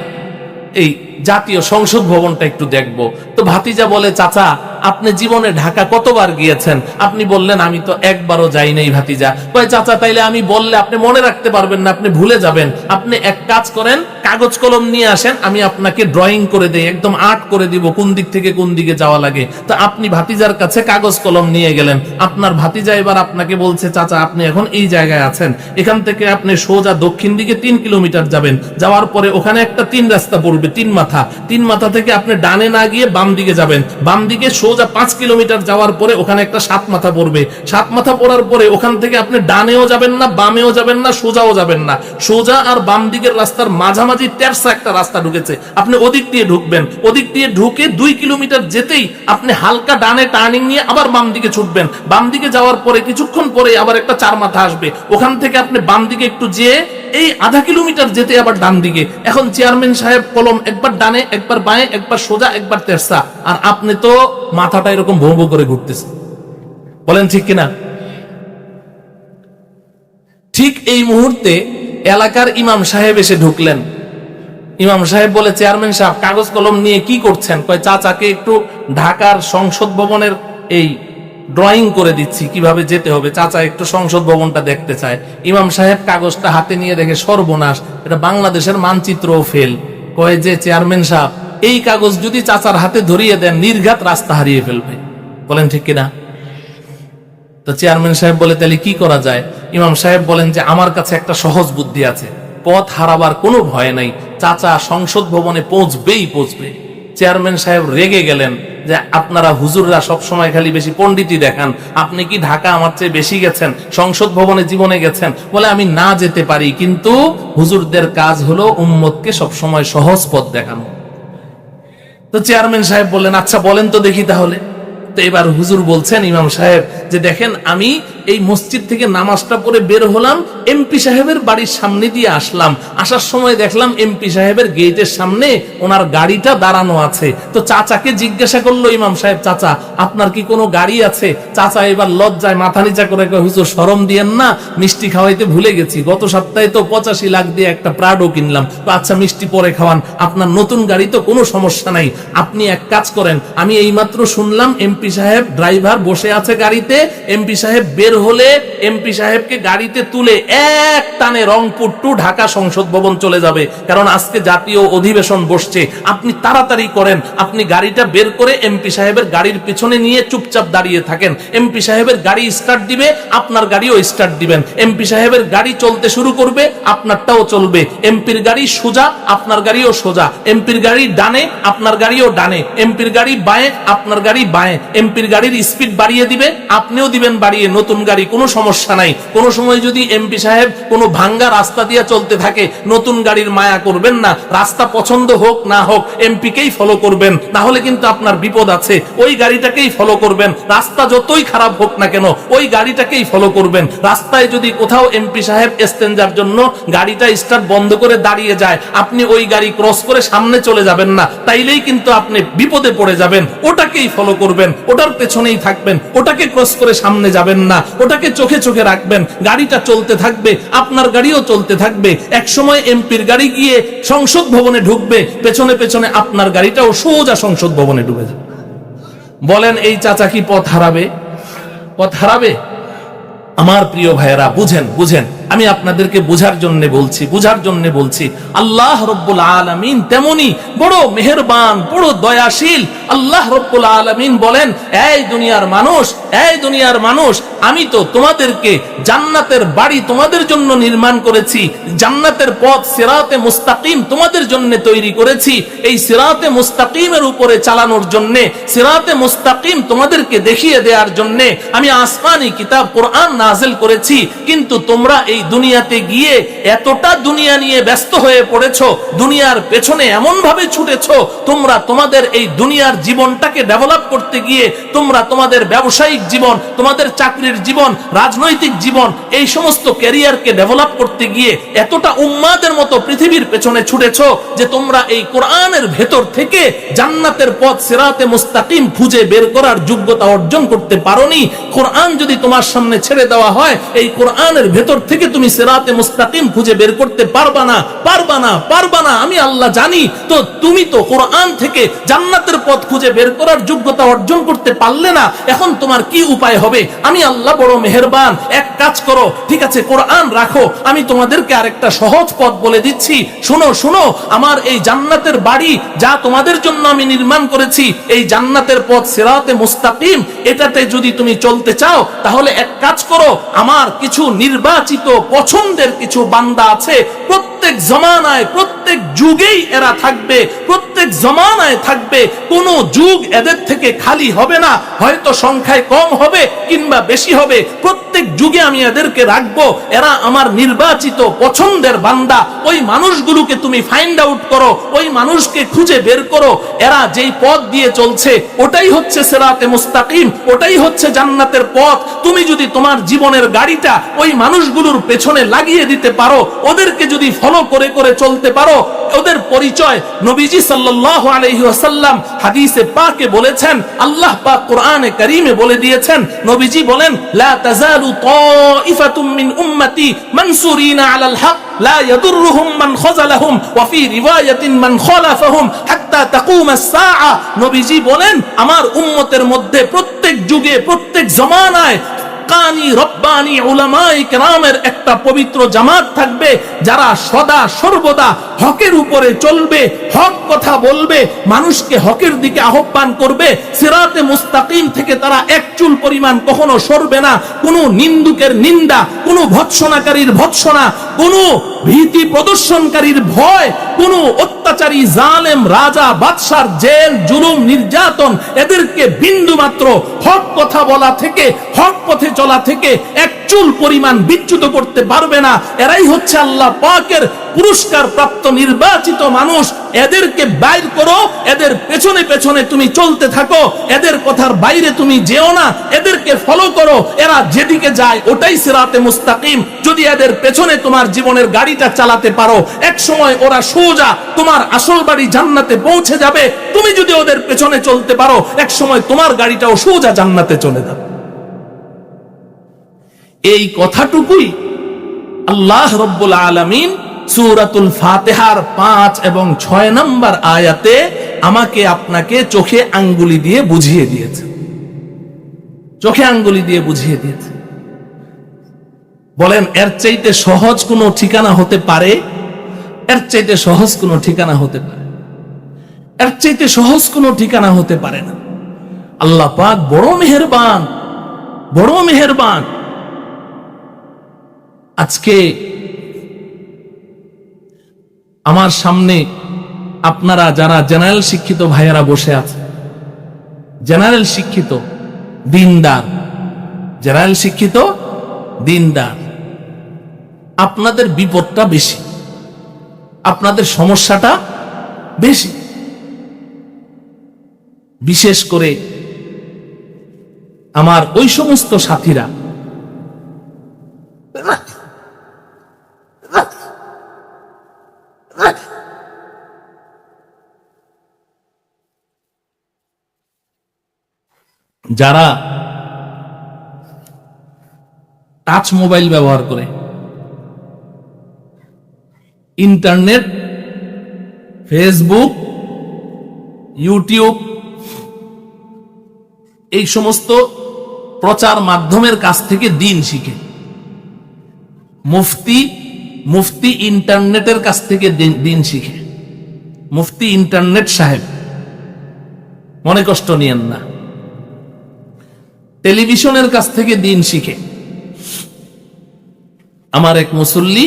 এই জাতীয় সংসদ ভবনটা একটু দেখব। তো ভাতিজা বলে, চাচা আপনি জীবনে ঢাকা কতবার গিয়েছেন? আপনি বললেন আমি তো একবারও যাই নাই ভাতিজা। কয় চাচা তাইলে আমি বললে আপনি মনে রাখতে পারবেন না, আপনি ভুলে যাবেন। আপনি এক কাজ করেন, কাগজ কলম নিয়ে আসেন, আমি আপনাকে ড্রয়িং করে দেই, একদম আর্ট করে দিব কোন দিক থেকে কোন দিকে যাওয়া লাগে। তো আপনি ভাতিজার কাছে কাগজ কলম নিয়ে গেলেন, আপনার ভাতিজা এবার আপনাকে বলছে চাচা আপনি এখন এই জায়গায় আছেন, এখান থেকে আপনি সোজা দক্ষিণ দিকে 3 কিলোমিটার যাবেন, যাওয়ার পরে ওখানে একটা 3 রাস্তা পড়বে, 3 মাথা, 3 মাথা থেকে আপনি ডানে না গিয়ে বাম দিকে যাবেন, বাম দিকে সোজা 5 কিলোমিটার যাওয়ার পরে ওখানে একটা 7 মাথা পড়বে, 7 মাথা পড়ার পরে ওখান থেকে আপনি ডানেও যাবেন না, বামেও যাবেন না, সোজাও যাবেন না, সোজা আর বাম দিকের রাস্তার মাঝামাঝি তেরসা একটা রাস্তা ঢুকেছে, আপনি ওদিক দিয়ে ঢুকবেন, ওদিক দিয়ে ঢুকে 2 কিলোমিটার যেতেই আপনি হালকা ডানে টার্নিং নিয়ে আবার বাম দিকে ছুটবেন, বাম দিকে যাওয়ার পরে কিছুক্ষণ পরে আবার একটা 4 মাথা আসবে, ওখান থেকে আপনি বাম দিকে একটু যেয়ে এই আধা কিলোমিটার যেতে আবার ডান দিকে। এখন চেয়ারম্যান সাহেব কলম একবার ডানে একবার বাঁয়ে একবার সোজা একবার তেরসা, আর আপনি তো মাথাটা এরকম ভৌ ভৌ করে ঘুরতেছে। বলেন ঠিক কিনা? ঠিক এই মুহূর্তে এলাকার ইমাম সাহেব এসে ঢুকলেন। ইমাম সাহেব বলে চেয়ারম্যান সাহেব কাগজ কলম নিয়ে কি করছেন? কয় চাচাকে একটু ঢাকার সংসদ ভবনের এই ড্রয়িং করে দিচ্ছি কিভাবে যেতে হবে, চাচা একটু সংসদ ভবনটা দেখতে চায়। ইমাম সাহেব কাগজটা হাতে নিয়ে দেখে সর্বনাশ, এটা বাংলাদেশের মানচিত্রও ফেল। কয় যে চেয়ারম্যান সাহেব এই কাগজ যদি চাচার হাতে ধরিয়ে দেন নির্ঘাত রাস্তা হারিয়ে ফেলবে। বলেন ঠিক কিনা? তো চেয়ারম্যান সাহেব বলে তাহলে কি করা যায়? ইমাম সাহেব বলেন যে আমার কাছে একটা সহজ বুদ্ধি আছে, পথ হারাবার কোনো ভয় নাই, চাচা সংসদ ভবনে পৌঁছবেই পৌঁছবে। চেয়ারম্যান সাহেব রেগে গেলেন যে আপনারা হুজুররা সব সময় খালি বেশি পণ্ডিতই দেখান, আপনি কি ঢাকা আমার চেয়ে বেশি গেছেন, সংসদ ভবনে জীবনে গেছেন? বলে আমি না যেতে পারি, কিন্তু হুজুরদের কাজ হলো উম্মতকে সব সময় সহজ পথ দেখানো। তো চেয়ারম্যান সাহেব বললেন আচ্ছা বলেন তো দেখি তাহলে। তো এবার হুজুর বলছেন ইমাম সাহেব যে দেখেন আমি এই মসজিদ থেকে নামাজটা পড়ে বের হলাম, এমপি সাহেবের বাড়ির সামনে দিয়ে আসলাম, আসার সময় দেখলাম এমপি সাহেবের গেটের সামনে ওনার গাড়িটা দাঁড়ানো আছে। তো চাচাকে জিজ্ঞাসা করলো ইমাম সাহেব চাচা আপনার কি কোনো গাড়ি আছে? চাচা এবার লজ্জায় মাথা নিচা করে হুজুর শরম দিয়েন না, মিষ্টি খাওয়াইতে ভুলে গেছি, গত সপ্তাহে তো 85 লাখ দিয়ে একটা প্রাডো কিনলাম। তো আচ্ছা মিষ্টি পরে খাওয়ান, আপনার নতুন গাড়ি তো কোনো সমস্যা নাই, আপনি এক কাজ করেন, আমি এইমাত্র শুনলাম এমপি সাহেব ড্রাইভার বসে আছে গাড়িতে, এমপি সাহেব বের হলে এমপি সাহেবকে গাড়িতে তুলে এক টানে রংপুর টু ঢাকা সংসদ ভবন চলে যাবে, কারণ আজকে জাতীয় অধিবেশন বসছে। আপনি তাড়াতাড়ি করেন, আপনি গাড়িটা বের করে এমপি সাহেবের গাড়ির পিছনে নিয়ে চুপচাপ দাঁড়িয়ে থাকেন, এমপি সাহেবের গাড়ি স্টার্ট দিবে, আপনার গাড়িও স্টার্ট দিবেন, এমপি সাহেবের গাড়ি চলতে শুরু করবে, আপনারটাও চলবে, এমপির গাড়ি সোজা আপনার গাড়িও সোজা, এমপির গাড়ি ডানে আপনার গাড়িও ডানে, এমপির গাড়ি বাঁয়ে আপনার গাড়ি বাঁয়ে, এমপির গাড়ির স্পিড বাড়িয়ে দিবে, আপনিও দিবেন বাড়িয়ে, নতুন গাড়ি কোনো সমস্যা নাই। কোন সময় যদি এমপি সাহেব কোনো ভাঙ্গা রাস্তা দিয়ে চলতে থাকে, নতুন গাড়ির মায়া করবেন না, রাস্তা পছন্দ হোক না হোক এমপিকেই ফলো করবেন, না হলে কিন্তু আপনার বিপদ আছে। ওই গাড়িটাকেই ফলো করবেন, রাস্তা যতই খারাপ হোক না কেন ওই গাড়িটাকেই ফলো করবেন। রাস্তায় যদি কোথাও এমপি সাহেব এক্সচেঞ্জার জন্য গাড়িটা স্টার্ট বন্ধ করে দাঁড়িয়ে যায়, আপনি ওই গাড়ি ক্রস করে সামনে চলে যাবেন না, তাইলেই কিন্তু আপনি বিপদে পড়ে যাবেন। ওটাকেই ফলো করবেন, ওটার পেছনেই থাকবেন, ওটাকে ক্রস করে সামনে যাবেন না, ওটাকে চোখে চোখে রাখবেন, গাড়িটা চলতে থাকবে, আপনার গাড়িও চলতে থাকবে। এক সময় এমপির গাড়ি গিয়ে সংসদ ভবনে ঢুকবে, পেছনে পেছনে আপনার গাড়িটাও সোজা সংসদ ভবনে ঢুকে যাবে। বলেন এই চাচা কি পথ হারাবে? পথ হারাবে? আমার প্রিয় ভাইয়েরা বুঝেন, বুঝেন, আমি আপনাদেরকে বুঝার জন্য বলছি, বুঝার জন্য বলছি। আল্লাহ রব্বুল আলামিন তেমনি বড় মেহেরবান, বড় দয়াশীল। আল্লাহ রব্বুল আলামিন বলেন এই দুনিয়ার মানুষ, এই দুনিয়ার মানুষ, আমি তো তোমাদেরকে জান্নাতের বাড়ি তোমাদের জন্য নির্মাণ করেছি, জান্নাতের পথ সিরাতে মুস্তাকিম তোমাদের জন্য তৈরি করেছি। এই সিরাতে মুস্তাকিমের উপরে চালানোর জন্য, সিরাতে মুস্তাকিম তোমাদেরকে দেখিয়ে দেওয়ার জন্য আমি আসমানি কিতাব কোরআন নাযিল করেছি। কিন্তু তোমরা এই দুনিয়াতে গিয়ে এতটা দুনিয়া নিয়ে ব্যস্ত হয়ে পড়েছো, দুনিয়ার পেছনে এমন ভাবে ছুটেছো, তোমরা তোমাদের এই দুনিয়ার জীবনটাকে ডেভেলপ করতে গিয়ে, তোমরা তোমাদের ব্যবসায়িক জীবন, তোমাদের চাকরির জীবন, রাজনৈতিক জীবন, এই সমস্ত ক্যারিয়ারকে ডেভেলপ করতে গিয়ে এতটা উম্মাদের মতো পৃথিবীর পেছনে ছুটেছো যে তোমরা এই কোরআনের ভেতর থেকে জান্নাতের পথ সিরাতে মুস্তাকিম খুঁজে বের করার যোগ্যতা অর্জন করতে পারোনি। কোরআন যদি তোমার সামনে ছেড়ে দেওয়া হয়, এই কোরআনের ভেতর থেকে থেকে তুমি সিরাতে মুস্তাকিম খুঁজে বের করতে পারবা না, পারবা না, পারবা না। আমি আল্লাহ জানি। তো তুমি তো কোরআন থেকে জান্নাতের পথ খুঁজে বের করার যোগ্যতা অর্জন করতে পারলে না, এখন তোমার কি উপায় হবে? আমি আল্লাহ বড় মেহেরবান। এক কাজ করো, ঠিক আছে, কোরআন রাখো, আমি তোমাদেরকে আরেকটা সহজ পথ বলে দিচ্ছি। শুনো শুনো, আমার এই জান্নাতের বাড়ি যা তোমাদের জন্য আমি নির্মাণ করেছি, এই জান্নাতের পথ সিরাতে মুস্তাকিম, এটাতে যদি তুমি চলতে চাও তাহলে এক কাজ করো, আমার কিছু নির্বাচিত পছন্দের কিছু বান্দা আছে, প্রত্যেক জমানায় প্রত্যেক যুগেই এরা থাকবে, প্রত্যেক জমানায় থাকবে, কোন যুগ এদের থেকে খালি হবে না, হয়তো সংখ্যায় কম হবে কিংবা বেশি হবে, প্রত্যেক যুগে আমি এদেরকে রাখবো। এরা আমার নির্বাচিত পছন্দের বান্দা। ওই মানুষগুলোকে তুমি ফাইন্ড আউট করো, ওই মানুষকে খুঁজে বের করো, এরা যেই পথ দিয়ে চলছে ওটাই হচ্ছে সিরাতে মুস্তাকিম, ওটাই হচ্ছে জান্নাতের পথ। তুমি যদি তোমার জীবনের গাড়িটা ওই মানুষগুলোর পেছনে লাগিয়ে দিতে পারো, ওদেরকে যদি ফলো করে করে চলতে পারো, ওদের পরিচয় নবীজি সাল্লাল্লাহু আলাইহি ওয়াসাল্লাম হাদিসে পাকে বলেছেন, আল্লাহ পাক কোরআনে কারীমে বলে দিয়েছেন, নবীজি বলেন, লা তাযালু তাইফাতুম মিন উম্মতি মানসুরিনা আলাল হক লা ইয়াদুররুহুম মান খাযালাহুম ওয়া ফি রিওয়ায়াতিন মান খালাফাহুম হাত্তা তাকুমাস সাআ। নবীজি বলেন, আমার উম্মতের মধ্যে প্রত্যেক যুগে প্রত্যেক জমানায় কানি রব্বানি উলামায়ে কেরামের একটা পবিত্র জামাত থাকবে, যারা সদা সর্বদা হকের উপরে চলবে, হক কথা বলবে, মানুষকে হকের দিকে আহ্বান করবে, সিরাতে মুস্তাকিম থেকে তারা এক চুল পরিমাণ কখনো সরবে না। কোনো নিন্দুকের নিন্দা, কোনো ভৎসনাকারীর ভৎসনা, কোনো ভীতি প্রদর্শনকারীর ভয়, কোনো অত্যাচারী জালেম রাজা বাদশার জেল জুলুম নির্যাতন এদেরকে বিন্দু মাত্র হক কথা বলা থেকে, হক পথে চলা থেকে এক চুল পরিমাণ বিচ্যুত করতে পারবে না। এরাই হচ্ছে আল্লাহ পাকের পুরস্কার প্রাপ্ত নির্বাচিত মানুষ। এদেরকে বাইর করো, এদের পেছনে পেছনে তুমি চলতে থাকো, এদের কথার বাইরে তুমি যেও না, এদেরকে ফলো করো, এরা যেদিকে যায় ওটাই সিরাতে মুস্তাকিম। যদি এদের পেছনে তোমার জীবনের গাড়িটা চালাতে পারো, এক সময় ওরা সোজা তোমার আসল বাড়ি জান্নাতে পৌঁছে যাবে। তুমি যদি ওদের পেছনে চলতে পারো, এক সময় তোমার গাড়িটাও সোজা জান্নাতে চলে যাবে। এই কথাটুকুই আল্লাহ রব্বুল আলামিন সূরাতুল ফাতিহার 5 এবং 6 নম্বর আয়াতে আমাকে আপনাকে চোখে আঙ্গুলি দিয়ে বুঝিয়ে দিয়েছে, চোখে আঙ্গুলি দিয়ে বুঝিয়ে দিয়েছে। বলেন, এর চাইতে সহজ কোনো ঠিকানা হতে পারে? এর চাইতে সহজ কোনো ঠিকানা হতে পারে? এর চাইতে সহজ কোনো ঠিকানা হতে পারে না। আল্লাহ পাক বড় মেহেরবান, বড় মেহেরবান। আজকে আমার সামনে আপনারা যারা জেনারেল শিক্ষিত ভাইয়েরা বসে আছে, জেনারেল শিক্ষিত দিনদার, জেনারেল শিক্ষিত দিনদার, আপনাদের বিপদটা বেশি, আপনাদের সমস্যাটা বেশি। বিশেষ করে আমার ওই সমস্ত সাথীরা যারা টাচ মোবাইল ব্যবহার করে, ইন্টারনেট, ফেসবুক, ইউটিউব, এই সমস্ত প্রচার মাধ্যমের কাছ থেকে দিন শিখে, মুফতি ইন্টারনেটের কাছ থেকে দিন শিখে, মুফতি ইন্টারনেট সাহেব, মনে কষ্ট নিয়েন না, টেলিভিশনের কাছ থেকে দিন শিখে। আমার এক মুসল্লি,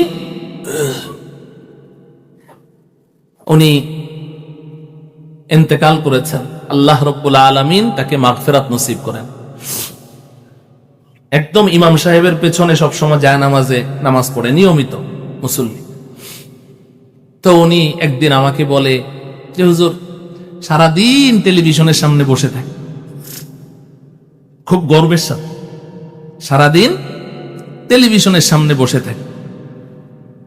উনি ইন্তেকাল করেছেন, আল্লাহ রাব্বুল আলামিন তাকে মাগফিরাত নসিব করেন। একদম ইমাম সাহেবের পেছনে সবসময় যায় নামাজে নামাজ পড়ে, নিয়মিত মুসল্লি। তো উনি একদিন আমাকে বলে যে হুজুর, সারাদিন টেলিভিশনের সামনে বসে থাকে, খুব গর্বের সাথে সারাদিন টেলিভিশনের সামনে বসে থাকে।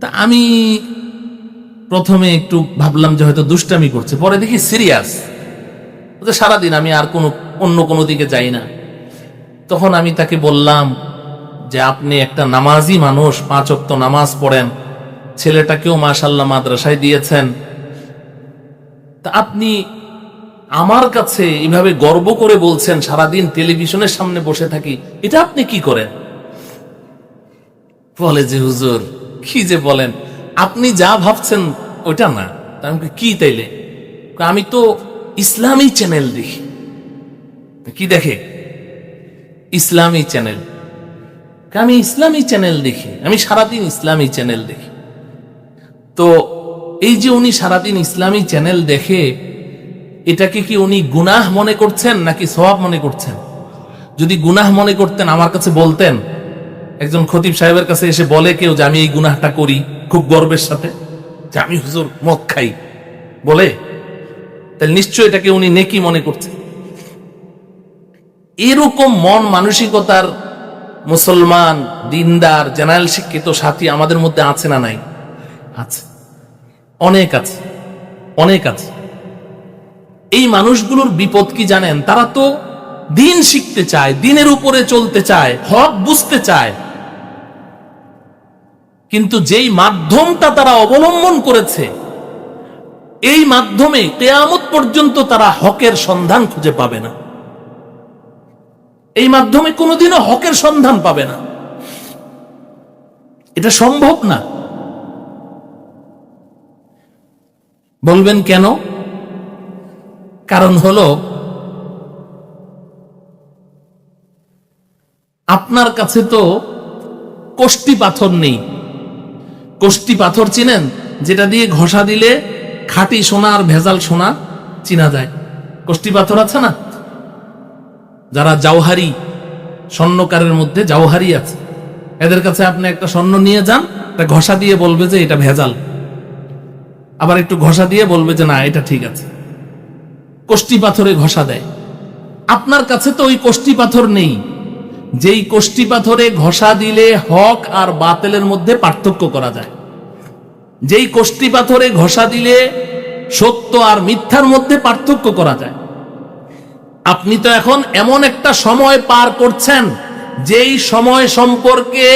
তা আমি প্রথমে একটু ভাবলাম যে হয়তো দুষ্টামি করছে, পরে দেখি সিরিয়াস, সারাদিন আমি আর অন্য কোনো দিকে যাই না। তখন আমি তাকে বললাম যে আপনি একটা নামাজি মানুষ, 5 ওয়াক্ত নামাজ পড়েন, ছেলেটাকেও মাশাআল্লাহ মাদ্রাসায় দিয়েছেন, তা আপনি আমার কাছে এইভাবে গর্ব করে বলছেন সারাদিন টেলিভিশনের সামনে বসে থাকি, এটা আপনি কি করেন? বলে যে হুজুর কি যে বলেন, আপনি যা ভাবছেন ওটা না। আমি কি তাইলে? আমি তো ইসলামী চ্যানেল দেখি। কি দেখে? ইসলামী চ্যানেল। আমি ইসলামী চ্যানেল দেখি, আমি সারাদিন ইসলামী চ্যানেল দেখি। তো এই যে উনি সারাদিন ইসলামী চ্যানেল দেখে, এটাকে কি উনি গুনাহ মনে করছেন নাকি সওয়াব মনে করছেন? যদি গুনাহ মনে করতেন আমার কাছে বলতেন। একজন খতিব সাহেবের কাছে এসে বলে কেউ যে আমি এই গুনাহটা করি খুব গর্বের সাথে, যে আমি হুজুর মদ খাই, বলে, তাহলে নিশ্চয় এটাকে উনি নেকি মনে করছেন। এরকম মন মানসিকতার মুসলমান, দিনদার, জেনারেল শিক্ষিত সাথী আমাদের মধ্যে আছে না নাই? আছে, অনেক আছে, অনেক আছে। এই মানুষগুলোর বিপদ কি জানেন? তারা তো দিন শিখতে চায়, দিনের উপরে চলতে চায়, হক বুঝতে চায়, কিন্তু যেই মাধ্যমটা তারা অবলম্বন করেছে, এই মাধ্যমে কিয়ামত পর্যন্ত তারা হকের সন্ধান খুঁজে পাবে না। এই মাধ্যমে কোনোদিনও হকের সন্ধান পাবে না, এটা সম্ভব না। বলবেন কেন? কারণ হলো আপনার কাছে তো কষ্টি পাথর নেই। কষ্টি পাথর চিনেন? যেটা দিয়ে ঘষা দিলে খাঁটি সোনা আর ভেজাল সোনা চিনা যায়। কষ্টি পাথর আছে না? যারা জাওহারি, স্বর্ণকারের মধ্যে জাওহারি আছে, এদের কাছে আপনি একটা স্বর্ণ নিয়ে যান, এটা ঘষা দিয়ে বলবে যে এটা ভেজাল, আবার একটু ঘষা দিয়ে বলবে যে না এটা ঠিক আছে। কষ্টি পাথরে ঘষা দেয়। আপনার কাছে তো ওই কষ্টি পাথর নেই, যেই কষ্টি পাথরে ঘষা দিলে হক আর বাতিলের মধ্যে পার্থক্য করা যায়, যেই কষ্টি পাথরে ঘষা দিলে সত্য আর মিথ্যার মধ্যে পার্থক্য করা যায়। আপনি তো এখন এমন একটা সময় পার করছেন, যেই সময় সম্পর্কে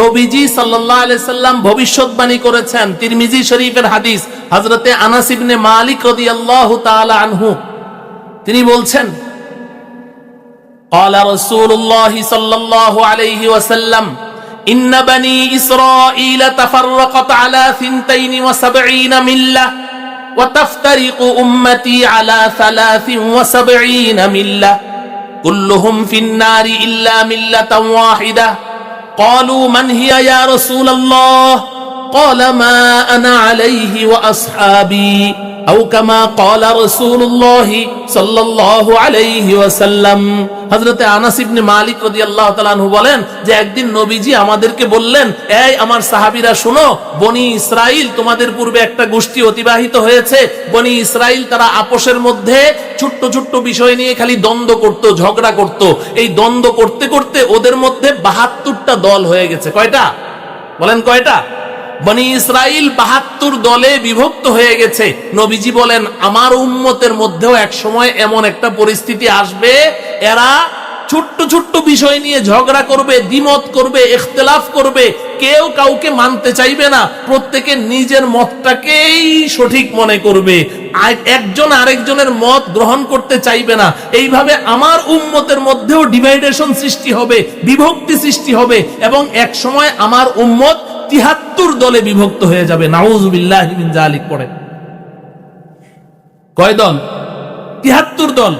নবীজি সাল্লাল্লাহু আলাইহি সাল্লাম ভবিষ্যৎবাণী করেছেন। তিরমিজি শরীফের হাদিস, হযরতে আনাস ইবনে মালিক রাদিয়াল্লাহু তাআলা আনহু তিনি বলছেন, قال رسول الله صلى الله عليه وسلم إن بني إسرائيل تفرقت على 72 ملة وتفترق أمتي على 73 ملة كلهم في النار إلا ملة واحدة قالوا من هي يا رسول الله قال ما أنا عليه وأصحابي أو كما قال رسول الله صلى الله عليه وسلم। হযরতে আনাস ইবনে মালিক রাদিয়াল্লাহু তাআলা আনহু বলেন যে একদিন নবীজি আমাদেরকে বললেন, এই আমার সাহাবীরা শুনো, বনি ইসরাইল তোমাদের পূর্বে একটা গোষ্ঠী অতিবাহিত হয়েছে। বনি ইসরাইল তারা আপোষের মধ্যে ছোট্ট ছোট্ট বিষয় নিয়ে খালি দ্বন্দ্ব করত, ঝগড়া করত। এই দ্বন্দ্ব করতে করতে ওদের মধ্যে 72টা দল হয়ে গেছে। কয়টা বলেন? কয়টা? বনি ইসরাইল 72 দলে বিভক্ত হয়ে গেছে। নবীজি বলেন আমার উম্মতের মধ্যেও এক সময় এমন একটা পরিস্থিতি আসবে, এরা ছোট্ট ছোট্ট বিষয় নিয়ে ঝগড়া করবে, দ্বিমত করবে, ইখতিলাফ করবে, কেউ কাউকে মানতে চাইবে না, প্রত্যেকে নিজের মতটাকেই সঠিক মনে করবে, একজন আরেকজনের মত গ্রহণ করতে চাইবে না। এইভাবে আমার উম্মতের মধ্যেও ডিভাইডেশন সৃষ্টি হবে, বিভক্তি সৃষ্টি হবে, এবং এক সময় আমার উম্মত 73 দলে বিভক্ত হয়ে যাবে। নাউযুবিল্লাহি মিন যালিক। পড়ে কয় দল? 73 দল।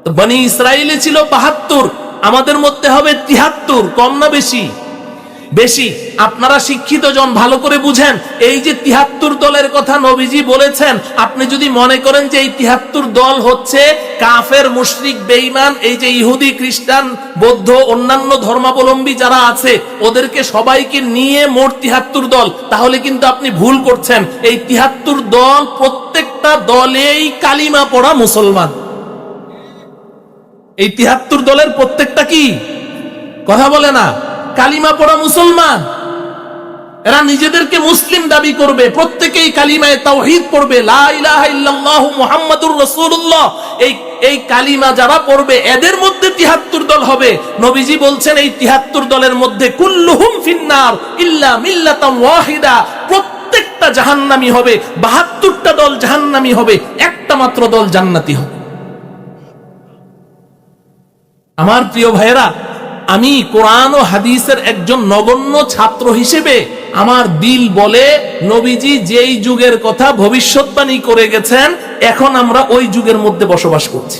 তো বনি ইসরাইলে ছিল 72, আমাদের মধ্যে হবে 73। কম না বেশি? বেশি। আপনারা শিক্ষিত জন ভালো করে বুঝেন, এই যে 73 দলের কথা নবীজি বলেছেন, আপনি যদি মনে করেন যে এই 73 দল হচ্ছে কাফের, মুশরিক, বেঈমান, এই যে ইহুদি, খ্রিস্টান, বৌদ্ধ, অন্যান্য ধর্মাবলম্বী যারা আছে ওদেরকে সবাইকে নিয়ে মোট 73 দল, তাহলে কিন্তু আপনি ভুল করছেন। এই 73 দল প্রত্যেকটা দলেই কালিমা পড়া মুসলমান। এই 73 দলের প্রত্যেকটা কি? কথা বলে না? কালিমা পড়া মুসলমান। এরা নিজেদেরকে মুসলিম দাবি করবে, প্রত্যেকেই কালিমায়ে তাওহীদ পড়বে, লা ইলাহা ইল্লাল্লাহু মুহাম্মাদুর রাসূলুল্লাহ। এই এই কালিমা যারা পড়বে এদের মধ্যে ৭৩ দল হবে। নবীজি বলছেন এই ৭৩ দলের মধ্যে কুল্লুহুম ফিন্নার ইল্লা মিল্লাতাম ওয়াহিদা, প্রত্যেকটা জাহান্নামী হবে, ৭২টা দল জাহান্নামী হবে, একটা মাত্র দল জান্নাতি হবে। আমার প্রিয় ভাইয়েরা, আমি কোরআন ও হাদিসের একজন নগণ্য ছাত্র হিসেবে আমার দিল বলে নবীজি যেই যুগের কথা ভবিষ্যৎবাণী করে গেছেন এখন আমরা ওই যুগের মধ্যে বসবাস করছি।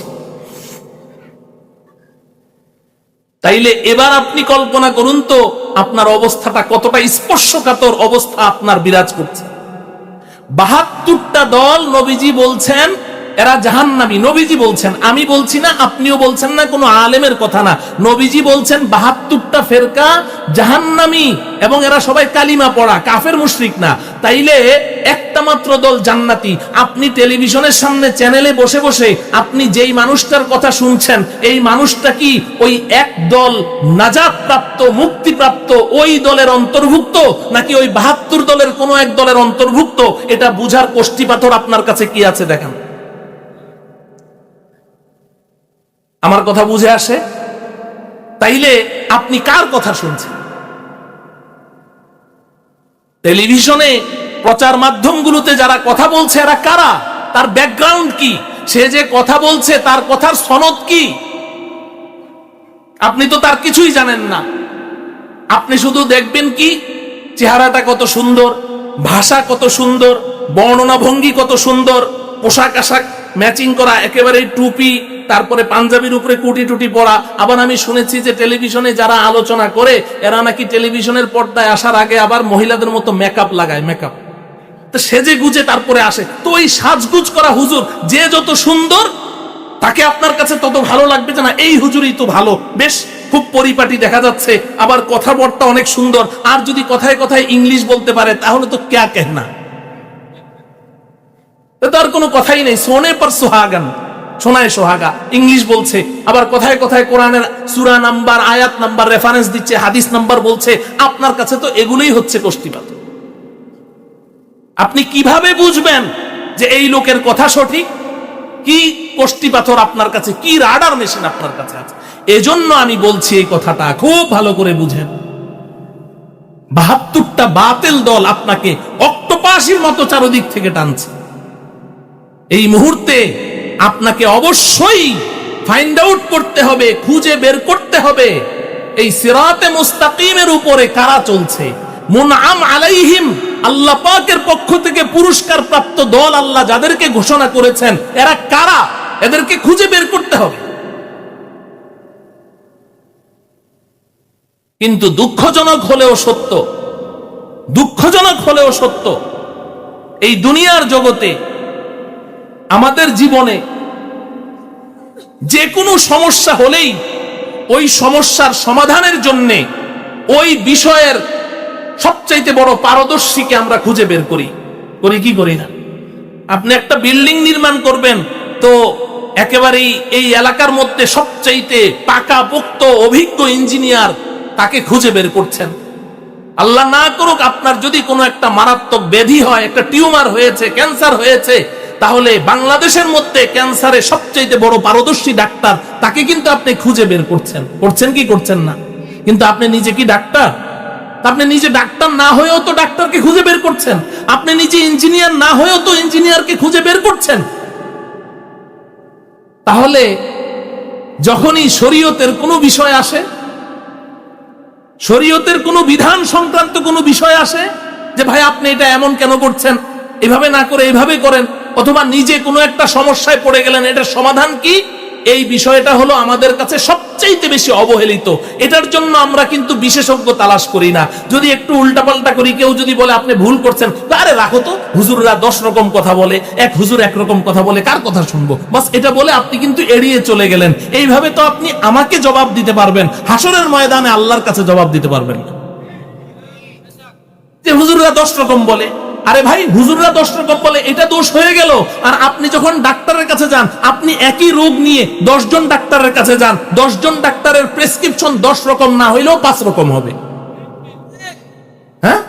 তাইলে এবার আপনি কল্পনা করুন তো আপনার অবস্থাটা কতটা স্পর্শকাতর অবস্থা আপনার বিরাজ করছে। ৭২টা দল নবীজি বলছেন এরা জাহান্নামী। নবীজি বলছেন, আমি বলছি না, আপনিও বলছেন না, কোনো আলেমের কথা না। নবীজি বলছেন ৭২টা ফেরকা জাহান্নামী এবং এরা সবাই কালিমা পড়া, কাফের মুশরিক না। তাইলে একটা মাত্র দল জান্নাতি। আপনি টেলিভিশনের সামনে চ্যানেলে বসে বসে আপনি যেই মানুষটার কথা শুনছেন এই মানুষটা কি ওই এক দল নাজাত প্রাপ্ত, মুক্তিপ্রাপ্ত ওই দলের অন্তর্ভুক্ত, নাকি ওই ৭২ দলের কোনো এক দলের অন্তর্ভুক্ত? এটা বুঝার কষ্টি পাথর আপনার কাছে কি আছে দেখেন। আমার কথা বুঝে আসে? তাইলে আপনি কার কথা শুনছেন? টেলিভিশনে প্রচার মাধ্যমগুলোতে যারা কথা বলছে এরা কারা? তার ব্যাকগ্রাউন্ড কি? সে যে কথা বলছে তার কথার সনদ কি? আপনি তো তার কিছুই জানেন না। আপনি শুধু দেখবেন কি চেহারাটা কত সুন্দর, ভাষা কত সুন্দর, বর্ণনা ভঙ্গি কত সুন্দর, পোশাক আশাক ম্যাচিং করা, একেবারে টুপি, তারপরে পাঞ্জাবির উপরে কুটি টুটি পরা। আবার আমি শুনেছি যে টেলিভিশনে যারা আলোচনা করে এরা নাকি টেলিভিশনের পর্দায় আসার আগে আবার মহিলাদের মতো মেকআপ লাগায়, মেকআপ তো সেজে গুজে তারপরে আসে। তো ওই সাজগুজ করা হুজুর যে যত সুন্দর তাকে আপনার কাছে তত ভালো লাগবে যে না এই হুজুরই তো ভালো, বেশ খুব পরিপাটি দেখা যাচ্ছে, আবার কথাবার্তা অনেক সুন্দর, আর যদি কথায় কথায় ইংলিশ বলতে পারে তাহলে তো ক্যা কেহনা, তার কোনো কথাই নেই। সোনে পর সোহাগান, সোনায় সোহাগা, ইংলিশ বলছে, আবার কথায় কথায় কোরআনের সূরা নাম্বার, আয়াত নাম্বার রেফারেন্স দিচ্ছে, হাদিস নাম্বার বলছে। আপনার কাছে তো এগুলোই হচ্ছে কষ্টিপাত। আপনি কিভাবে বুঝবেন যে এই লোকের কথা সঠিক? কি কষ্টি পাথর আপনার কাছে, কি রাডার মেশিন আপনার কাছে আছে? এজন্য আমি বলছি এই কথাটা খুব ভালো করে বুঝেন। ৭২টা বাতিল দল আপনাকে অক্টোপাসের মতো চারদিক থেকে টানছে। এই মুহূর্তে আপনাকে অবশ্যই ফাইন্ড আউট করতে হবে, খুঁজে বের করতে হবে এই সিরাতে মুস্তাকিমের উপরে কারা চলছে। মুনআম আলাইহিম, আল্লাহ পাকের পক্ষ থেকে পুরস্কার প্রাপ্ত দল আল্লাহ যাদেরকে ঘোষণা করেছেন এরা কারা, এদেরকে খুঁজে বের করতে হবে। কিন্তু দুঃখজনক হলেও সত্য, দুঃখজনক হলেও সত্য, এই দুনিয়ার জগতে আমাদের জীবনে যে কোনো সমস্যা হলেই ওই সমস্যার সমাধানের জন্য ওই বিষয়ের সবচাইতে বড় পারদর্শীকে আমরা খুঁজে বের করি কি করি না? আপনি একটা বিল্ডিং নির্মাণ করবেন তো একেবারেই এই এলাকার মধ্যে সবচাইতে পাকাপোক্ত অভিজ্ঞ ইঞ্জিনিয়ার তাকে খুঁজে বের করছেন। আল্লাহ না করুক আপনার যদি কোনো একটা মারাত্মক ব্যাধি হয়, একটা টিউমার হয়েছে, ক্যান্সার হয়েছে, তাহলে বাংলাদেশের মধ্যে ক্যান্সারে সবচাইতে বড় পারদর্শী ডাক্তার তাকে কিন্তু আপনি খুঁজে বের করছেন কি করছেন না? কিন্তু আপনি নিজে কি ডাক্তার? আপনি নিজে ডাক্তার না হয়েও তো ডাক্তারকে খুঁজে বের করছেন। আপনি নিজে ইঞ্জিনিয়ার না হয়েও তো ইঞ্জিনিয়ারকে খুঁজে বের করছেন। তাহলে যখনই শরীয়তের কোনো বিষয় আসে, শরীয়তের কোনো বিধান সংক্রান্ত কোনো বিষয় আসে যে ভাই আপনি এটা এমন কেন করছেন, এভাবে না করে এভাবে করেন, অথবা নিজে কোনো একটা সমস্যায় পড়ে গেলেন, এটার সমাধান কি, এই বিষয়টা হলো আমাদের কাছে সবচাইতে বেশি অবহেলিত। এটার জন্য আমরা কিন্তু বিশেষজ্ঞ তালাশ করি না। যদি একটু উল্টাপাল্টা করি, কেউ যদি বলে আপনি ভুল করছেন, আরে রাখো তো, হুজুররা 10 রকম কথা বলে, এক হুজুর এক রকম কথা বলে, কার কথা শুনবো, বাস এটা বলে আপনি কিন্তু এড়িয়ে চলে গেলেন। এইভাবে তো আপনি আমাকে জবাব দিতে পারবেন, হাসরের ময়দানে আল্লাহর কাছে জবাব দিতে পারবেন না যে হুজুররা 10 রকম বলে। আরে ভাই, হুজুররা 10 রকম বলে এটা দোষ হয়ে গেল। আর আপনি যখন ডাক্তারের কাছে যান, আপনি একই রোগ নিয়ে 10 জন ডাক্তারের কাছে যান, 10 জন ডাক্তারের প্রেসক্রিপশন 10 রকম না হইলেও 5 রকম হবে। হ্যাঁ,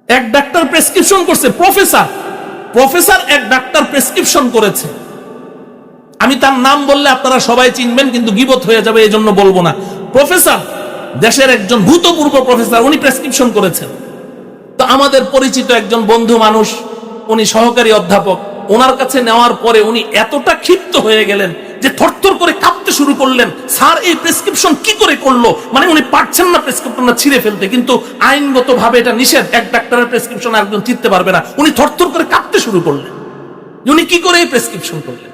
এক ডাক্তার প্রেসক্রিপশন করছে, প্রফেসর এক ডাক্তার প্রেসক্রিপশন করেছে, আমি তার নাম বললে আপনারা সবাই চিনবেন, কিন্তু গীবত হয়ে যাবে, এই জন্য বলবো না। প্রফেসর, দেশের একজন ভূতপূর্ব প্রফেসর, উনি প্রেসক্রিপশন করেছেন। তো আমাদের পরিচিত একজন বন্ধু মানুষ, উনি সহকারী অধ্যাপক, ওনার কাছে নেওয়ার পরে উনি এতটা ক্ষিপ্ত হয়ে গেলেন যে থরথর করে কাঁপতে শুরু করলেন। স্যার এই প্রেসক্রিপশন কি করে করলো, মানে উনি পারছেন না প্রেসক্রিপশনটা ছিঁড়ে ফেলতে, কিন্তু আইনগত ভাবে এটা নিষেধ, এক ডাক্তারের প্রেসক্রিপশন একজন চিনতে পারবে না। উনি থরথর করে কাঁপতে শুরু করলেন, উনি কি করে এই প্রেসক্রিপশন করলেন।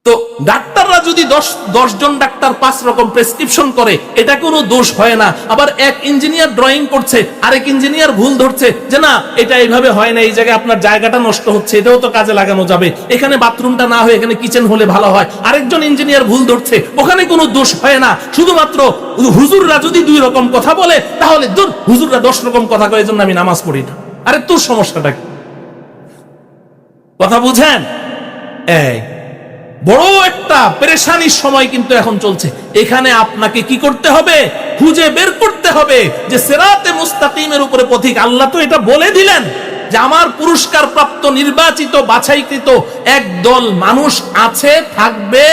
তো ডাক্তাররা যদি 10 জন ডাক্তার 5 রকম প্রেসক্রিপশন করে, এটা কোনো দোষ হয় না। আবার এক ইঞ্জিনিয়ার ড্রয়িং করছে, আরেক ইঞ্জিনিয়ার ভুল ধরছে যে না এটা এইভাবে হয় না, এই জায়গায় আপনার জায়গাটা নষ্ট হচ্ছে, এটাও তো কাজে লাগানো যাবে, এখানে বাথরুমটা না হয়ে এখানে কিচেন হলে ভালো হয়। আরেকজন ইঞ্জিনিয়ার ভুল ধরছে, ওখানে কোনো দোষ হয় না। শুধুমাত্র হুজুররা যদি 2 রকম কথা বলে, তাহলে দূর, হুজুররা 10 রকম কথা কয়, এজন্য আমি নামাজ পড়ি না। আরে তোর সমস্যাটা কি? কথা বুঝেন? এই বড় একটা পেরেশানির সময় কিন্তু এখন চলছে। এখানে আপনাকে কি করতে হবে? খুঁজে বের করতে হবে যে সিরাতে মুস্তাকিমের উপরে পথিক। আল্লাহ তো এটা বলে দিলেন যে আমার পুরস্কার প্রাপ্ত নির্বাচিত বাছাইকৃত এক দল মানুষ আছে, থাকবে।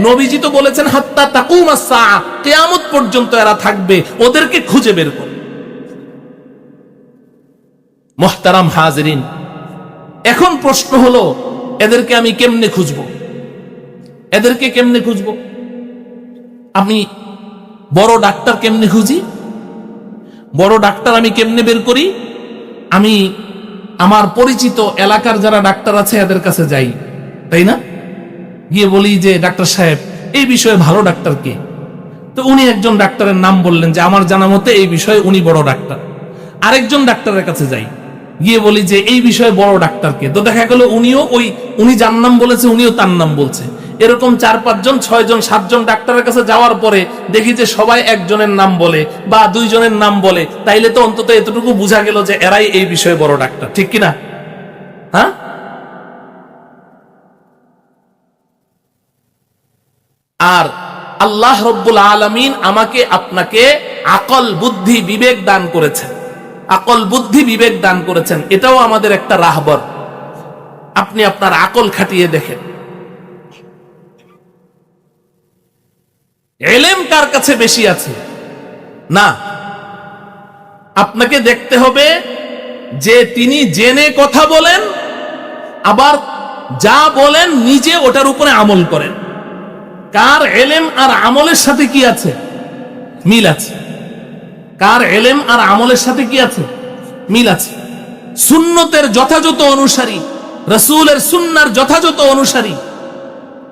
নবীজি তো বলেছেন হাত্তা তাকুমাস সাআ, কিয়ামত পর্যন্ত এরা থাকবে, ওদেরকে খুঁজে বের করুন। মুহতারাম হাজিরিন, এখন প্রশ্ন হলো এদেরকে আমি কেমনে খুঁজবো? এদেরকে কেমনে খুঁজবো? আমি বড় ডাক্তার কেমনে খুঁজি? বড় ডাক্তার আমি কেমনে বের করি? আমি আমার পরিচিত এলাকার যারা ডাক্তার আছে এদের কাছে যাই, তাই না? গিয়ে বলি যে ডাক্তার সাহেব এই বিষয়ে ভালো ডাক্তার কে? তো উনি একজন ডাক্তারের নাম বললেন যে আমার জানা মতে এই বিষয়ে উনি বড় ডাক্তার। আরেকজন ডাক্তারের কাছে যাই, গিয়ে বলি যে এই বিষয়ে বড় ডাক্তার কে? তো দেখা গেল উনি যার নাম বলেছে উনিও তার নাম বলছে। এরকম 4-5 জন 6 জন 7 জন ডাক্তারের কাছে যাওয়ার পরে দেখি যে সবাই একজনের নাম বলে বা 2 জনের নাম বলে, তাইলে তো অন্তত এতটুকু বোঝা গেল যে এরাই এই বিষয়ে বড় ডাক্তার, ঠিক কিনা? হ্যাঁ? আর আল্লাহ রব্বুল আলামিন আমাকে আপনাকে আকল বুদ্ধি বিবেক দান করেছেন, আকল বুদ্ধি বিবেক দান করেছেন। এটাও আমাদের একটা রাহবর। আপনি আপনার আকল খাটিয়ে দেখেন, ইলম কার কাছে বেশি আছে? না, আপনাকে দেখতে হবে যে তিনি জেনে কথা বলেন, আবার যা বলেন নিজে ওটার উপরে আমল করেন। কার ইলম আর আমলের সাথে কি আছে? মিল আছে। কার ইলম আর আমলের সাথে কি আছে? মিল আছে। সুন্নতের যথাযথ অনুসারী, রাসূলের সুন্নাহর যথাযথ অনুসারী,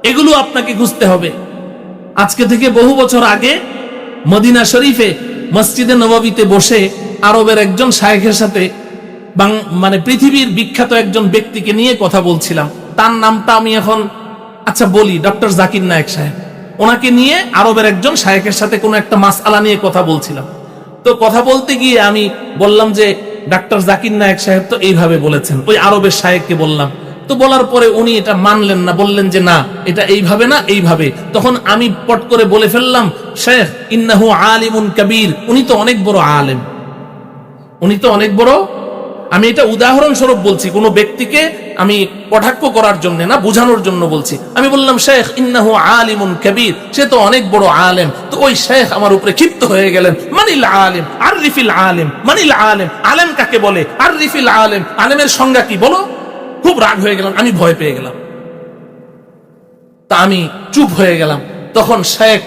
এগুলো আপনাকে খুঁজতে হবে। আজকে থেকে বহু বছর আগে মদিনা শরীফে মসজিদে নববীতে বসে আরবের একজন শায়েখের সাথে মানে পৃথিবীর বিখ্যাত একজন ব্যক্তিকে নিয়ে কথা বলছিলাম। তার নামটা আমি এখন বলি, ডক্টর জাকির নায়েক সাহেব। ওনাকে নিয়ে আরবের একজন শায়েখের সাথে কোনো একটা মাসআলা নিয়ে কথা বলছিলাম। তো কথা বলতে গিয়ে আমি বললাম যে ডক্টর জাকির নায়েক সাহেব তো এইভাবে বলেছেন, ওই আরবের শায়েখকে বললাম। তো বলার পরে উনি এটা মানলেন না, বললেন যে না এটা এইভাবে না, এইভাবে। তখন আমি পট করে বলে ফেললাম, শেখ ইন্নাহু আলিমুন কবীর, উনি তো অনেক বড় আলেম, উনি তো অনেক বড়। আমি এটা উদাহরণস্বরূপ বলছি, কোনো ব্যক্তিকে আমি কটাক্ষ করার জন্য না, বোঝানোর জন্য বলছি। আমি বললাম শেখ ইন্নাহু আলিমুন কবীর, সে তো অনেক বড় আলেম। তো ওই শেখ আমার উপরে ক্ষিপ্ত হয়ে গেলেন, মানিল আলিম আররিফিল আলিম, মানিল আলিম, আলেম কাকে বলে? আররিফিল আলিম, আলেমের সংজ্ঞা কি বলো? খুব রাগ হয়ে গেলাম, আমি ভয় পেয়ে গেলাম। তা আমি চুপ হয়ে গেলাম। তখন শেখ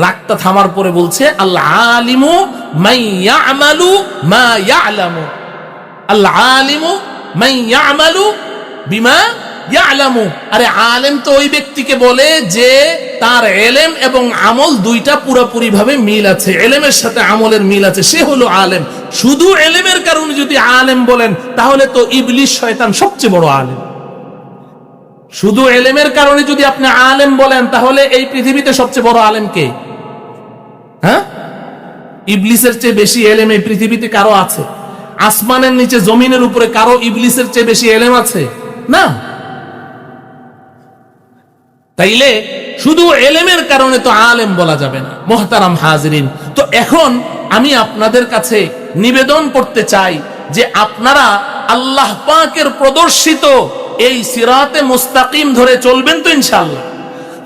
রাগটা থামার পরে বলছে, আল আলিমু মান ইয়ামালু মা ইয়ালামু, আল আলিমু মান ইয়ামালু বিমা ইয়ালামু। আরে আলেম তো ওই ব্যক্তিকে বলে যে তার ইলম এবং আমল দুইটা পুরোপুরি ভাবে মিল আছে, ইলমের সাথে আমলের মিল আছে, সে হলো আলেম। শুধু ইলমের কারণে যদি আলেম বলেন, তাহলে তো ইবলিস শয়তান সবচেয়ে বড় আলেম। শুধু ইলমের কারণে যদি আপনি আলেম বলেন, তাহলে এই পৃথিবীতে সবচেয়ে বড় আলেম কে? হ্যাঁ? ইবলিসের চেয়ে বেশি ইলম এই পৃথিবীতে কারো আছে? আসমানের নিচে জমিনের উপরে কারো ইবলিসের চেয়ে বেশি ইলম আছে? না। তাইলে শুধু ইলমের কারণে তো আলেম বলা যাবে না। মুহতারাম হাজিরিন, তো এখন আমি আপনাদের কাছে নিবেদন করতে চাই যে আপনারা আল্লাহ পাকের প্রদর্শিত এই সিরাতে মুস্তাকিম ধরে চলবেন তো ইনশাআল্লাহ।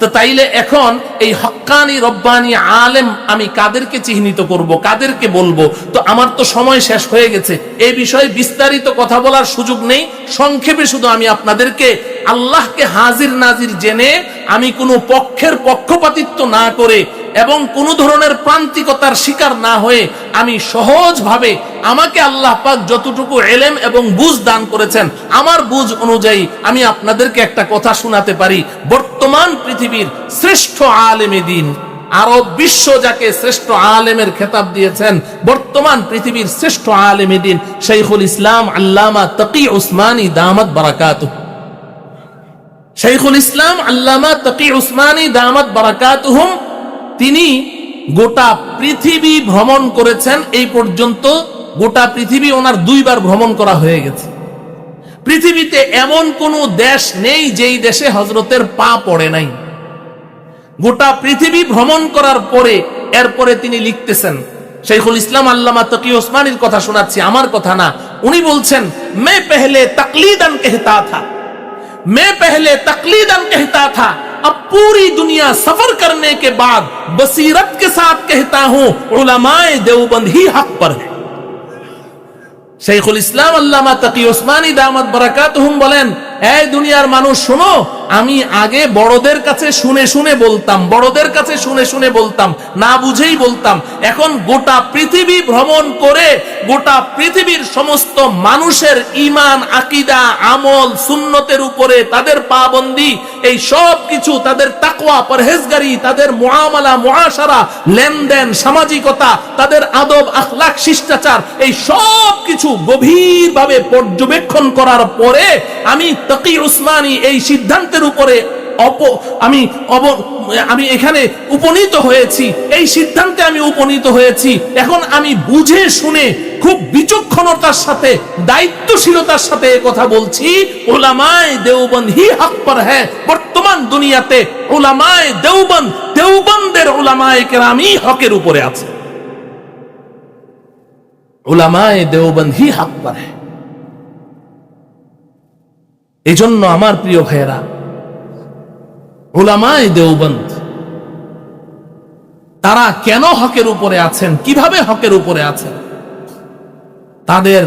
তো তাইলে এখন এই হক্কানি রব্বানি আলেম আমি কাদেরকে চিহ্নিত করব, কাদেরকে বলবো? তো আমার তো সময় শেষ হয়ে গেছে, এই বিষয়ে বিস্তারিত কথা বলার সুযোগ নেই। সংক্ষেপে শুধু আমি আপনাদেরকে আল্লাহকে হাজির নাজির জেনে আমি কোনো পক্ষের পক্ষপাতিত্ব না করে এবং কোনো ধরনের প্রান্তিকতার শিকার না হয়ে আমি সহজভাবে আমাকে আল্লাহ পাক যতটুকু ইলম এবং বুঝ দান করেছেন আমার বুঝ অনুযায়ী আমি আপনাদেরকে একটা কথা শোনাতে পারি। বর্তমান পৃথিবীর শ্রেষ্ঠ আলেমে দ্বীন, আরব বিশ্ব যাকে শ্রেষ্ঠ আলেমের খেতাব দিয়েছেন, বর্তমান পৃথিবীর শ্রেষ্ঠ আলেমে দ্বীন শাইখুল ইসলাম আল্লামা তাকি উসমানী দামাত বারাকাতুহু। শাইখুল ইসলাম আল্লামা তাকি উসমানী দামাত বারাকাতুহুম তিনি গোটা পৃথিবী ভ্রমণ করেছেন। এই পর্যন্ত গোটা পৃথিবী ওনার 2 বার ভ্রমণ করা হয়ে গেছে। পৃথিবীতে এমন কোন দেশ নেই যেই দেশে হযরতের পা পড়ে নাই। গোটা পৃথিবী ভ্রমণ করার পরে এরপরে তিনি লিখতেছেন, শাইখুল ইসলাম আল্লামা তাকি উসমানীর কথা শোনাচ্ছি, আমার কথা না। উনি বলছেন, मैं पहले तकलीदन कहता था, मैं पहले तकलीदन कहता था, अब पूरी दुनिया सफर करने के बाद बसीरत के साथ कहता हूं उलमाए देवबंद ही हक पर है। শাইখুল ইসলাম আল্লামা তাকি উসমানী দামাত বারাকাতুহুম বলেন, এই দুনিয়ার মানুষ শোনো, আমি আগে বড়দের কাছে শুনে শুনে বলতাম, বড়দের কাছে শুনে শুনে বলতাম, না বুঝেই বলতাম। এখন গোটা পৃথিবী ভ্রমণ করে গোটা পৃথিবীর সমস্ত মানুষের ঈমান, আকীদা, আমল, সুন্নতের উপরে তাদের পাবন্দি, এই সব কিছু, তাদের তাকওয়া, পরহেজগারি, তাদের মুআমালা, মুআশারা, লেনদেন, সামাজিকতা, তাদের আদব, আখলাক, শিষ্টাচার, এই সব কিছু গভীরভাবে পর্যবেক্ষণ করার পরে আমি তাকি উসমানী এই সিদ্ধান্তের উপরে আমি এখানে উপনীত হয়েছি, এই সিদ্ধান্তে আমি উপনীত হয়েছি। এখন আমি বুঝে শুনে খুব বিচক্ষণতার সাথে, দায়িত্বশীলতার সাথে কথা বলছি, উলামায়ে দেওবন্দ হি হক পর হ্যায়। বর্তমান দুনিয়াতে উলামায়ে দেওবন্দ, দেওবন্দের উলামায়ে কেরামই হকের উপরে আছে। উলামায়ে দেওবন্দ হি হক পর হ্যায়। এজন্য আমার প্রিয় ভাইয়েরা, উলামায়ে দেওবন্দ তারা কেন হকের উপরে আছেন, কিভাবে হকের উপরে আছেন, তাদের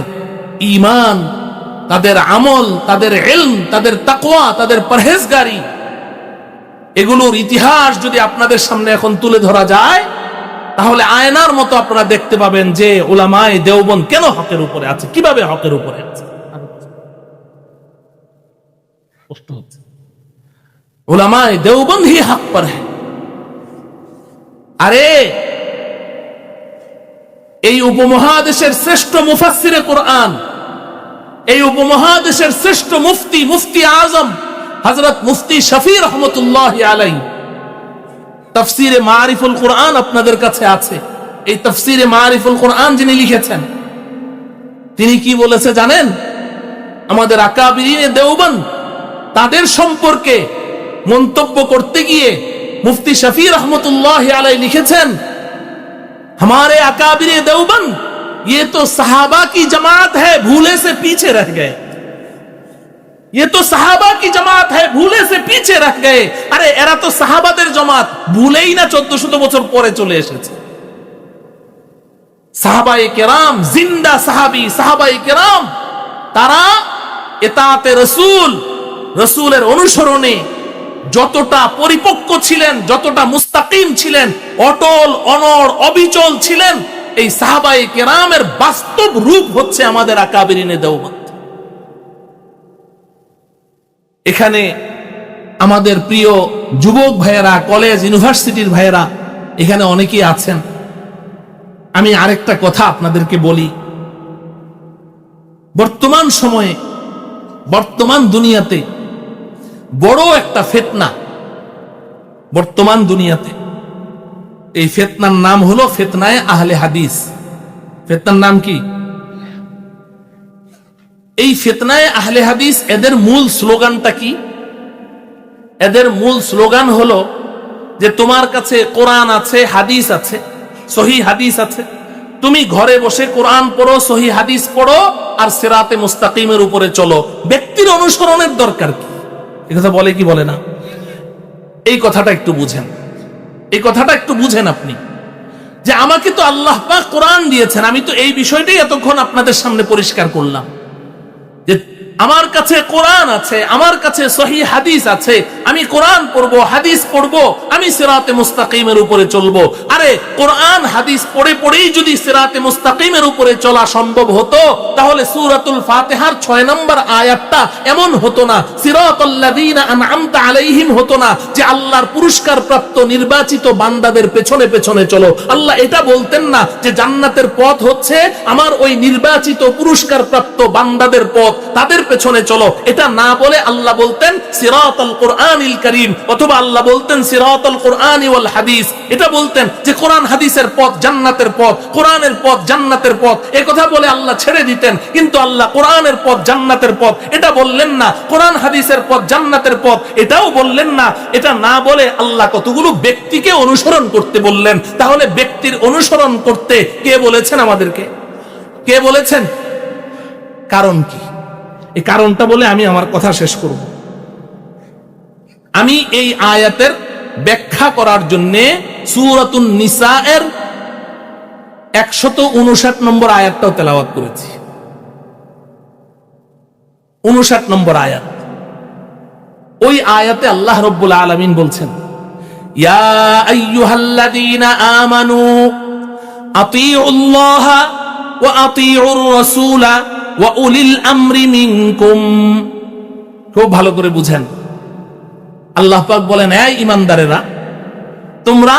ঈমান, তাদের আমল, তাদের ইলম, তাদের তাকওয়া, তাদের পরহেজগারি, এগুলোর ইতিহাস যদি আপনাদের সামনে এখন তুলে ধরা যায় তাহলে আয়নার মতো আপনারা দেখতে পাবেন যে উলামায়ে দেওবন্দ কেন হকের উপরে আছে, কিভাবে হকের উপরে আছে। কষ্ট হচ্ছে। উলামায়ে দেওবন্দ হি হক পর হ্যায়। আরে এই উপমহাদেশের শ্রেষ্ঠ মুফাসসিরে কুরআন, এই উপমহাদেশের শ্রেষ্ঠ মুফতি, মুফতি আজম হযরত মুফতি শফি রহমতুল্লাহি আলাইহি, তাফসীরে মারিফুল কুরআন আপনাদের কাছে আছে। এই তাফসীরে মারিফুল কুরআন যিনি লিখেছেন তিনি কি বলেছে জানেন? আমাদের আকাবিরিনে দেওবন্দ তাদের সম্পর্কে মন্তব্য করতে গিয়ে মুফতি শফি রহমতুল্লাহি আলাইহি লিখেছেন, हमारे अकाबिरे देवबंद ये तो सहाबा की जमात है, भूले से पीछे रह गए। ये तो सहाबा की जमात है, भूले से पीछे रह गए। अरे एरा तो साहाबाদের জমাত, ভুলেই না 1400 বছর পরে চলে এসেছে। সাহাবায়ে কেরাম, জিন্দা সাহাবী, সাহাবায়ে কেরাম তারা ইতাআতে রাসূল, রাসূলের অনুসরণে যতটা পরিপক্ক ছিলেন, যতটা মুস্তাকিম ছিলেন, অটল, অনড়, অবিচল ছিলেন, এই সাহাবায়ে কেরামের বাস্তব রূপ হচ্ছে আমাদের আকাবিরিনে দেওবন্দ। এখানে আমাদের প্রিয় যুবক ভাইয়েরা, কলেজ ইউনিভার্সিটির ভাইয়েরা এখানে অনেকেই আছেন। আমি আরেকটা কথা আপনাদেরকে বলি, বর্তমান সময়ে, বর্তমান দুনিয়াতে বড় একটা ফিতনা, বর্তমান দুনিয়াতে এই ফিতনার নাম হলো ফিতনায়ে আহলে হাদিস। ফিতনার নাম কি? এই ফিতনায়ে আহলে হাদিস, এদের মূল স্লোগানটা কি? এদের মূল স্লোগান হলো যে তোমার কাছে কোরআন আছে, হাদিস আছে, সহিহ হাদিস আছে, তুমি ঘরে বসে কোরআন পড়ো, সহিহ হাদিস পড়ো, আর সিরাতে মুস্তাকিমের উপরে চলো। ব্যক্তির অনুসরণের দরকার কি? এই কথা বলে কি বলে না? এই কথাটা একটু বুঝেন, এই কথাটা একটু বুঝেন আপনি, যে আমাকে তো আল্লাহ পাক কোরআন দিয়েছেন, আমি তো এই বিষয়টাই এতক্ষণ আপনাদের সামনে পরিষ্কার করলাম যে আমার কাছে কোরআন আছে, আমার কাছে সহিহ হাদিস আছে, আমি কোরআন পড়বো, হাদিস পড়বো, আমি সিরাতে মুস্তাকিমের উপরে চলবো। আরে কোরআন হাদিস পড়ে পড়েই যদি সিরাতে মুস্তাকিমের উপরে চলা সম্ভব হতো, তাহলে সূরাতুল ফাতিহার 6 নম্বর আয়াতটা এমন হতো না, সিরাতাল্লাযীনা আনআমতা আলাইহিম হতো না, যে আল্লাহর পুরস্কার প্রাপ্ত নির্বাচিত বান্দাদের পেছনে পেছনে চলো। আল্লাহ এটা বলতেন না যে জান্নাতের পথ হচ্ছে আমার ওই নির্বাচিত পুরস্কার প্রাপ্ত বান্দাদের পথ, তাদের পেছনে চলো। এটা না বলে আল্লাহ বলতেন সিরাতাল কুরআনিল কারীম, অথবা আল্লাহ বলতেন সিরাতাল কুরআনি ওয়াল হাদিস। এটা বলতেন যে কোরআন হাদিসের পথ জান্নাতের পথ, কোরআনের পথ জান্নাতের পথ। এই কথা বলে আল্লাহ ছেড়ে দিতেন, কিন্তু আল্লাহ কোরআনের পথ জান্নাতের পথ এটা বললেন না, কোরআন হাদিসের পথ জান্নাতের পথ এটাও বললেন না। এটা না বলে আল্লাহ কতগুলো ব্যক্তিকে অনুসরণ করতে বললেন। তাহলে ব্যক্তির অনুসরণ করতে কে বলেছেন আমাদেরকে? কে বলেছেন? কারণ কি? এই কারণটা বলে আমি আমার কথা শেষ করব। আমি এই আয়াতের ব্যাখ্যা করার জন্য সূরাতুন নিসা এর 159 নম্বর আয়াতটাও তেলাওয়াত করেছি। 59 নম্বর আয়াত, ওই আয়াতে আল্লাহ রাব্বুল আলামিন বলছেন, ইয়া আইয়ুহাল্লাযীনা আমানু আতিউল্লাহা ওয়া আতিউর রাসূলা ওয়া উলিল আমরি মিনকুম। খুব ভালো করে বুঝেন, আল্লাহ পাক বলেন, হে ঈমানদারেরা, তোমরা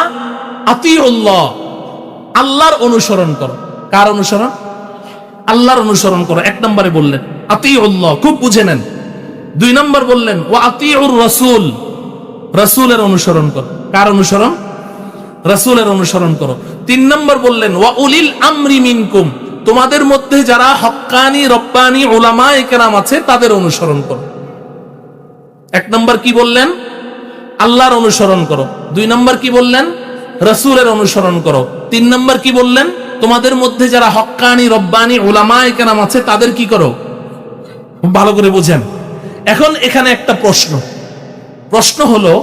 আতিউল্লাহ, আল্লাহর অনুসরণ করো। কার অনুসরণ? আল্লাহর অনুসরণ করো। 1 নম্বরে বললেন আতিউল্লাহ, খুব বুঝে নেন। 2 নম্বর বললেন ওয়া আতিউর রাসূল, রাসূলের অনুসরণ করো। কার অনুসরণ? রাসূলের অনুসরণ করো। 3 নম্বর বললেন ওয়া উলিল আমরি মিনকুম, তোমাদের মধ্যে যারা হক্কানি রব্বানি উলামায়ে কেরাম আছে তাদের অনুসরণ করো। 1 নম্বর কি বললেন? আল্লাহর অনুসরণ করো। 2 নম্বর কি বললেন? রাসূলের অনুসরণ করো। 3 নম্বর কি বললেন? তোমাদের মধ্যে যারা হক্কানি রব্বানি উলামায়ে কেরাম আছে তাদের কি করো? ভালো করে বুঝেন। এখন এখানে একটা প্রশ্ন হলো,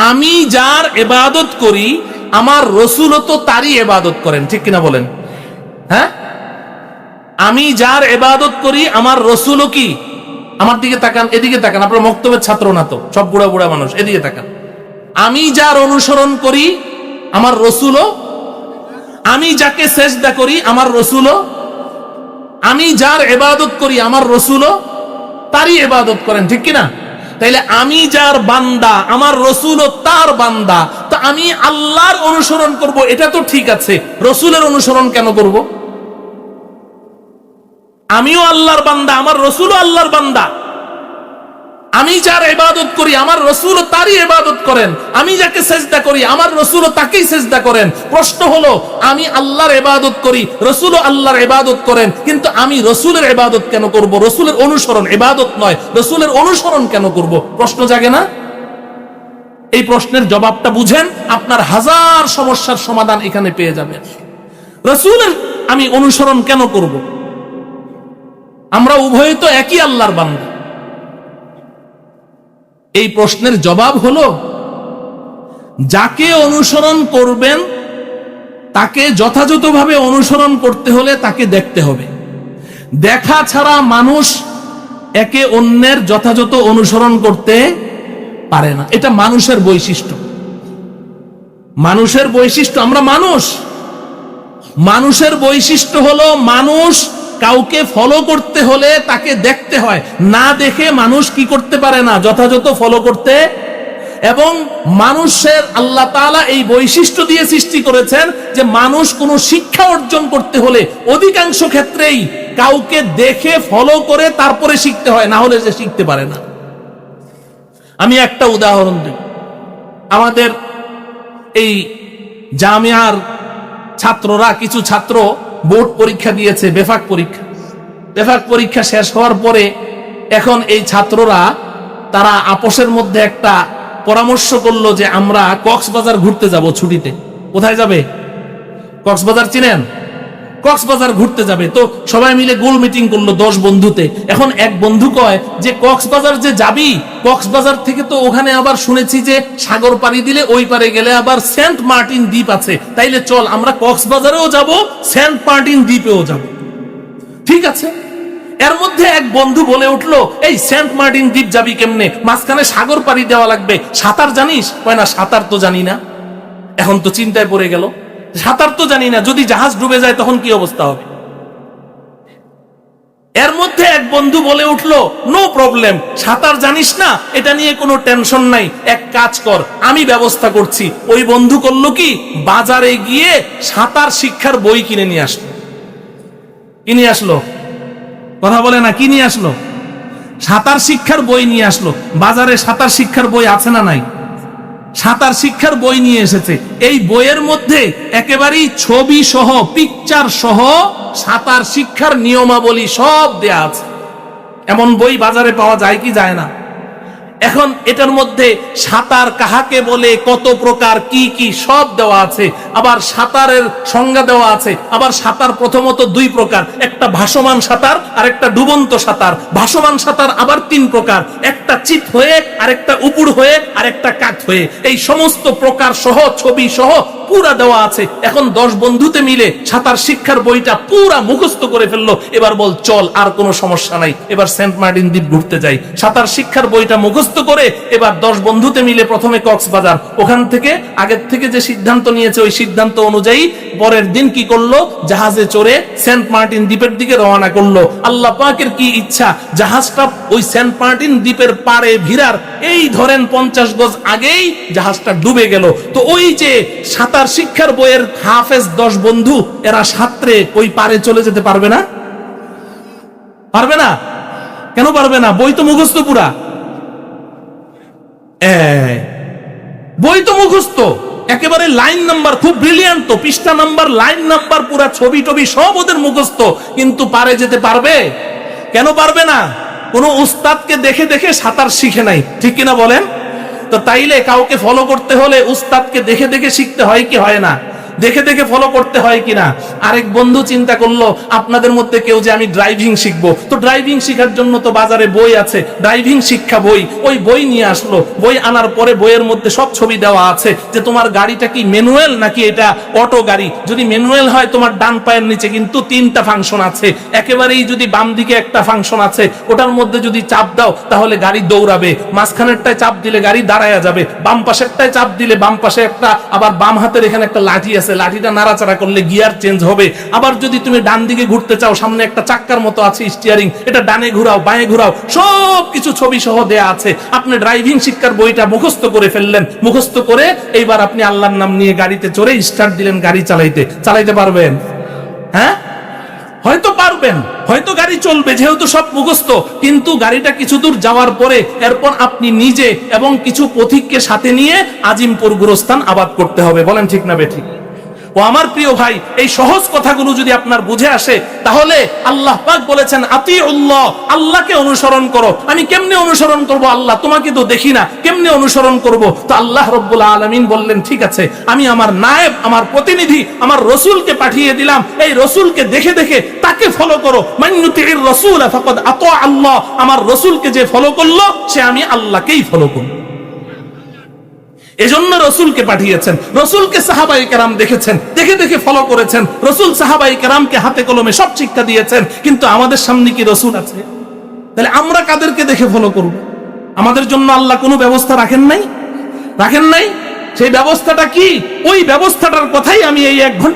আমি যার ইবাদত করি আমার রাসূলও তো তারই ইবাদত করেন, ঠিক কিনা বলেন? হ্যাঁ, আমি যার ইবাদত করি আমার রাসূলও কি? আমার দিকে তাকান, এদিকে তাকান, আপনারা মক্তবের ছাত্র না তো, সব বুড়া বুড়া মানুষ, এদিকে তাকান। আমি যার অনুসরণ করি আমার রাসূলও, আমি যাকে সেজদা করি আমার রাসূলও, আমি যার ইবাদত করি আমার রাসূলও তারই ইবাদত করেন, ঠিক কিনা? তাইলে আমি যার বান্দা আমার রাসূলও তার বান্দা, তো আমি আল্লাহর অনুসরণ করব, এটা তো ঠিক আছে, রাসূলের অনুসরণ কেন করব? আমিও আল্লাহর বান্দা, আমার রাসূলও আল্লাহর বান্দা। আমি যার ইবাদত করি আমার রাসূলও তারই ইবাদত করেন, আমি যাকে সেজদা করি আমার রাসূলও তাকেই সেজদা করেন। প্রশ্ন হলো, আমি আল্লাহর ইবাদত করি, রাসূলও আল্লাহর ইবাদত করেন, কিন্তু আমি রাসূলের ইবাদত কেন করব? রাসূলের অনুসরণ ইবাদত নয়, রাসূলের অনুসরণ কেন করব? প্রশ্ন জাগে না? এই প্রশ্নের জবাবটা বুঝেন, আপনার হাজার সমস্যার সমাধান এখানে পেয়ে যাবেন। রাসূলের আমি অনুসরণ কেন করব? আমরা উভয়ে তো একই আল্লাহর বান্দা। এই প্রশ্নের জবাব হলো, যাকে অনুসরণ করবেন তাকে যথাযথভাবে অনুসরণ করতে হলে তাকে দেখতে হবে। দেখা ছাড়া মানুষ একে অন্যের যথাযথ অনুসরণ করতে পারে না। এটা মানুষের বৈশিষ্ট্য। মানুষের বৈশিষ্ট্য, আমরা মানুষের বৈশিষ্ট্য হলো মানুষ কাউকে ফলো করতে হলে তাকে দেখতে হয়, না দেখে মানুষ কি করতে পারে না? যথাযথ ফলো করতে। এবং মানুষের আল্লাহ তাআলা এই বৈশিষ্ট্য দিয়ে সৃষ্টি করেছেন যে মানুষ কোনো শিক্ষা অর্জন করতে হলে অধিকাংশ ক্ষেত্রেই কাউকে দেখে ফলো করে তারপরে শিখতে হয়, না হলে সে শিখতে পারে না। আমি একটা উদাহরণ দিই। আমাদের এই জামিয়ার ছাত্ররা, কিছু ছাত্র বোর্ড পরীক্ষা দিয়েছে, বেফাক পরীক্ষা শেষ হওয়ার পরে এখন এই ছাত্ররা তারা আপোষের মধ্যে একটা পরামর্শ করলো যে আমরা কক্সবাজার ঘুরতে যাব ছুটিতে। কোথায় যাবে? কক্সবাজার চিনেন? কক্সবাজার ঘুরতে যাবে, তো সবাই মিলে গোল মিটিং করলো 10 বন্ধুতে। এখন এক বন্ধু কয় যে কক্সবাজার যে যাবি, কক্সবাজার থেকে তো ওখানে আবার শুনেছি যে সাগর পাড়ি দিলে ওই পারে গেলে আবার সেন্ট মার্টিন দ্বীপ আছে, তাইলে চল আমরা কক্সবাজারেও যাব, সেন্ট মার্টিন দ্বীপেও যাব। ঠিক আছে। এর মধ্যে এক বন্ধু বলে উঠলো, এই সেন্ট মার্টিন দ্বীপ যাবি কেমনে, মাঝখানে সাগর পাড়ি দেওয়া লাগবে, সাঁতার জানিস? কয় না, সাঁতার তো জানি না। এখন তো চিন্তায় পড়ে গেল, সাঁতার তো জানি না, যদি জাহাজ ডুবে যায় তখন কি অবস্থা হবে? এর মধ্যে এক বন্ধু বলে উঠলো, নো প্রবলেম, সাঁতার জানিস না, এটা নিয়ে কোনো টেনশন নাই, এক কাজ কর, আমি ব্যবস্থা করছি। ওই বন্ধু করলো কি, বাজারে গিয়ে সাঁতার শিক্ষার বই কিনে নিয়ে আসলো। কি নিয়ে আসলো? কথা বলে না, কি নিয়ে আসলো? সাঁতার শিক্ষার বই নিয়ে আসলো। বাজারে সাঁতার শিক্ষার বই আছে না নাই? সাঁতার শিক্ষার বই নিয়ে এসেছে। এই বইয়ের মধ্যে একেবারেই ছবি সহ, পিকচার সহ সাঁতার শিক্ষার নিয়মাবলী সব দেয়া আছে। এমন বই বাজারে পাওয়া যায় কি যায় না? এখন এটার মধ্যে সাঁতার কাহাকে বলে, কত প্রকার, কি কি সব দেওয়া আছে। আবার সাঁতারের সংজ্ঞা দেওয়া আছে। আবার সাঁতার প্রথমত 2 প্রকার, একটা ভাসমান সাঁতার আর একটা ডুবন্ত সাঁতার। ভাসমান সাঁতার আবার 3 প্রকার, একটা চিত হয়ে, আরেকটা উপুড় হয়ে, আরেকটা কাত হয়ে। এই সমস্ত প্রকার সহ ছবি সহ পুরা দেওয়া আছে। এখন 10 বন্ধুতে মিলে সাঁতার শিক্ষার বইটা পুরা মুখস্থ করে ফেললো। এবার বল চল, আর কোনো সমস্যা নাই, এবার সেন্ট মার্টিন দ্বীপ ঘুরতে যাই। সাঁতার শিক্ষার বইটা মুখস্থ করে এবার 10 বন্ধুতে মিলে প্রথমে কক্সবাজার, ওখান থেকে আগের থেকে যে সিদ্ধান্ত নিয়েছে ওই সিদ্ধান্ত অনুযায়ী পরের দিন কি করলো, জাহাজে চড়ে সেন্ট মার্টিন দ্বীপের দিকে রওনা করলো। আল্লাহ পাকের কি ইচ্ছা, জাহাজটা ওই সেন্ট মার্টিন দ্বীপের পাড়ে ভিড়ার এই ধরেন 50 গজ আগেই জাহাজটা ডুবে গেল। তো ওই যে সাঁতার শিক্ষার বইয়ের হাফেজ 10 বন্ধু, এরা সাঁতরে ওই পারে চলে যেতে পারবে না? পারবে না? কেন পারবে না? বই তো মুখস্থ পুরা, বই তো মুখস্থ, একেবারে লাইন নাম্বার, খুব ব্রিলিয়ান্ট তো, পৃষ্ঠা নাম্বার, লাইন নাম্বার, পুরা ছবি টবি সব ওদের মুখস্থ, কিন্তু পারে যেতে পারবে? কেন পারবে না? কোন উস্তাদকে দেখে দেখে সাঁতার শিখে নাই, ঠিক কিনা বলেন? তো তাইলে কাউকে ফলো করতে হলে উস্তাদকে দেখে দেখে শিখতে হয় কি হয় না? দেখে দেখে ফলো করতে হয় কিনা? আরেক বন্ধু চিন্তা করলো, আপনাদের মধ্যে কেউ যে আমি ড্রাইভিং শিখবো, তো ড্রাইভিং শিখার জন্য তো বাজারে বই আছে, ড্রাইভিং শিক্ষা বই, ওই বই নিয়ে আসলো। বই আনার পরে বইয়ের মধ্যে সব ছবি দেওয়া আছে যে তোমার গাড়িটা কি ম্যানুয়াল নাকি এটা অটো গাড়ি। যদি ম্যানুয়াল হয় তোমার ডান পায়ের নিচে কিন্তু 3টা ফাংশন আছে, একেবারেই যদি বাম দিকে একটা ফাংশন আছে, ওটার মধ্যে যদি চাপ দাও তাহলে গাড়ি দৌড়াবে, মাঝখানেরটায় চাপ দিলে গাড়ি দাঁড়ায়া যাবে, বাম পাশেরটায় চাপ দিলে বাম পাশে একটা, আবার বাম হাতের এখানে একটা লাঠি আছে, লাঠিটা নাড়াচাড়া করলে গিয়ার চেঞ্জ হবে। আবার যদি তুমি ডান দিকে ঘুরতে চাও, সামনে একটা চাক্কার মতো আছে স্টিয়ারিং, এটা ডানে ঘুরাও বাঁয়ে ঘুরাও, সব কিছু ছবি সহ দেয়া আছে। আপনি ড্রাইভিং শিক্ষার বইটা মুখস্থ করে ফেললেন, মুখস্থ করে এইবার আপনি আল্লাহর নাম নিয়ে গাড়িতে চড়ে স্টার্ট দিলেন গাড়ি চালাইতে পারবেন? হ্যাঁ, হয়তো পারবেন, হয়তো গাড়ি চলবে, যেহেতু সব মুখস্থ। কিন্তু গাড়িটা কিছু দূর যাওয়ার পরে এরপর আপনি নিজে এবং কিছু পথিককে সাথে নিয়ে আজিমপুর গুরস্থান আবাদ করতে হবে। বলেন ঠিক না বেঠিক? ও আমার প্রিয় ভাই, এই সহজ কথাগুলো যদি আপনার বুঝে আসে, তাহলে আল্লাহ পাক বলেছেন আতিউল্লাহ, আল্লাহকে অনুসরণ করো। আমি কেমনে অনুসরণ করব আল্লাহ, তোমাকে তো দেখি না, কেমনে অনুসরণ করব? তো আল্লাহ রাব্বুল আলামিন বললেন, ঠিক আছে, আমি আমার নায়েব, আমার প্রতিনিধি, আমার রসুলকে পাঠিয়ে দিলাম, এই রসুলকে দেখে দেখে তাকে ফলো করো। মান ইউতির রাসূল ফাকাদ আতা আল্লাহ, আমার রসুলকে যে ফলো করলো সে আমি আল্লাহকেই ফলো করব। এজন্য রসুলকে পাঠিয়েছেন, রসুলকে সাহাবায়ে কেরাম দেখেছেন, দেখে দেখে ফলো করেছেন, রসুল সাহাবায়ে কেরামকে হাতে কলমে সব শিক্ষা দিয়েছেন। কিন্তু আমাদের সামনে কি রসুল আছে? তাহলে আমরা কাদেরকে দেখে ফলো করব? আমাদের জন্য আল্লাহ কোনো ব্যবস্থা রাখেন নাই? রাখেন নাই? সেই ব্যবস্থাটা কি? ওই ব্যবস্থাটার কথাই আমি এই 1 ঘন্টা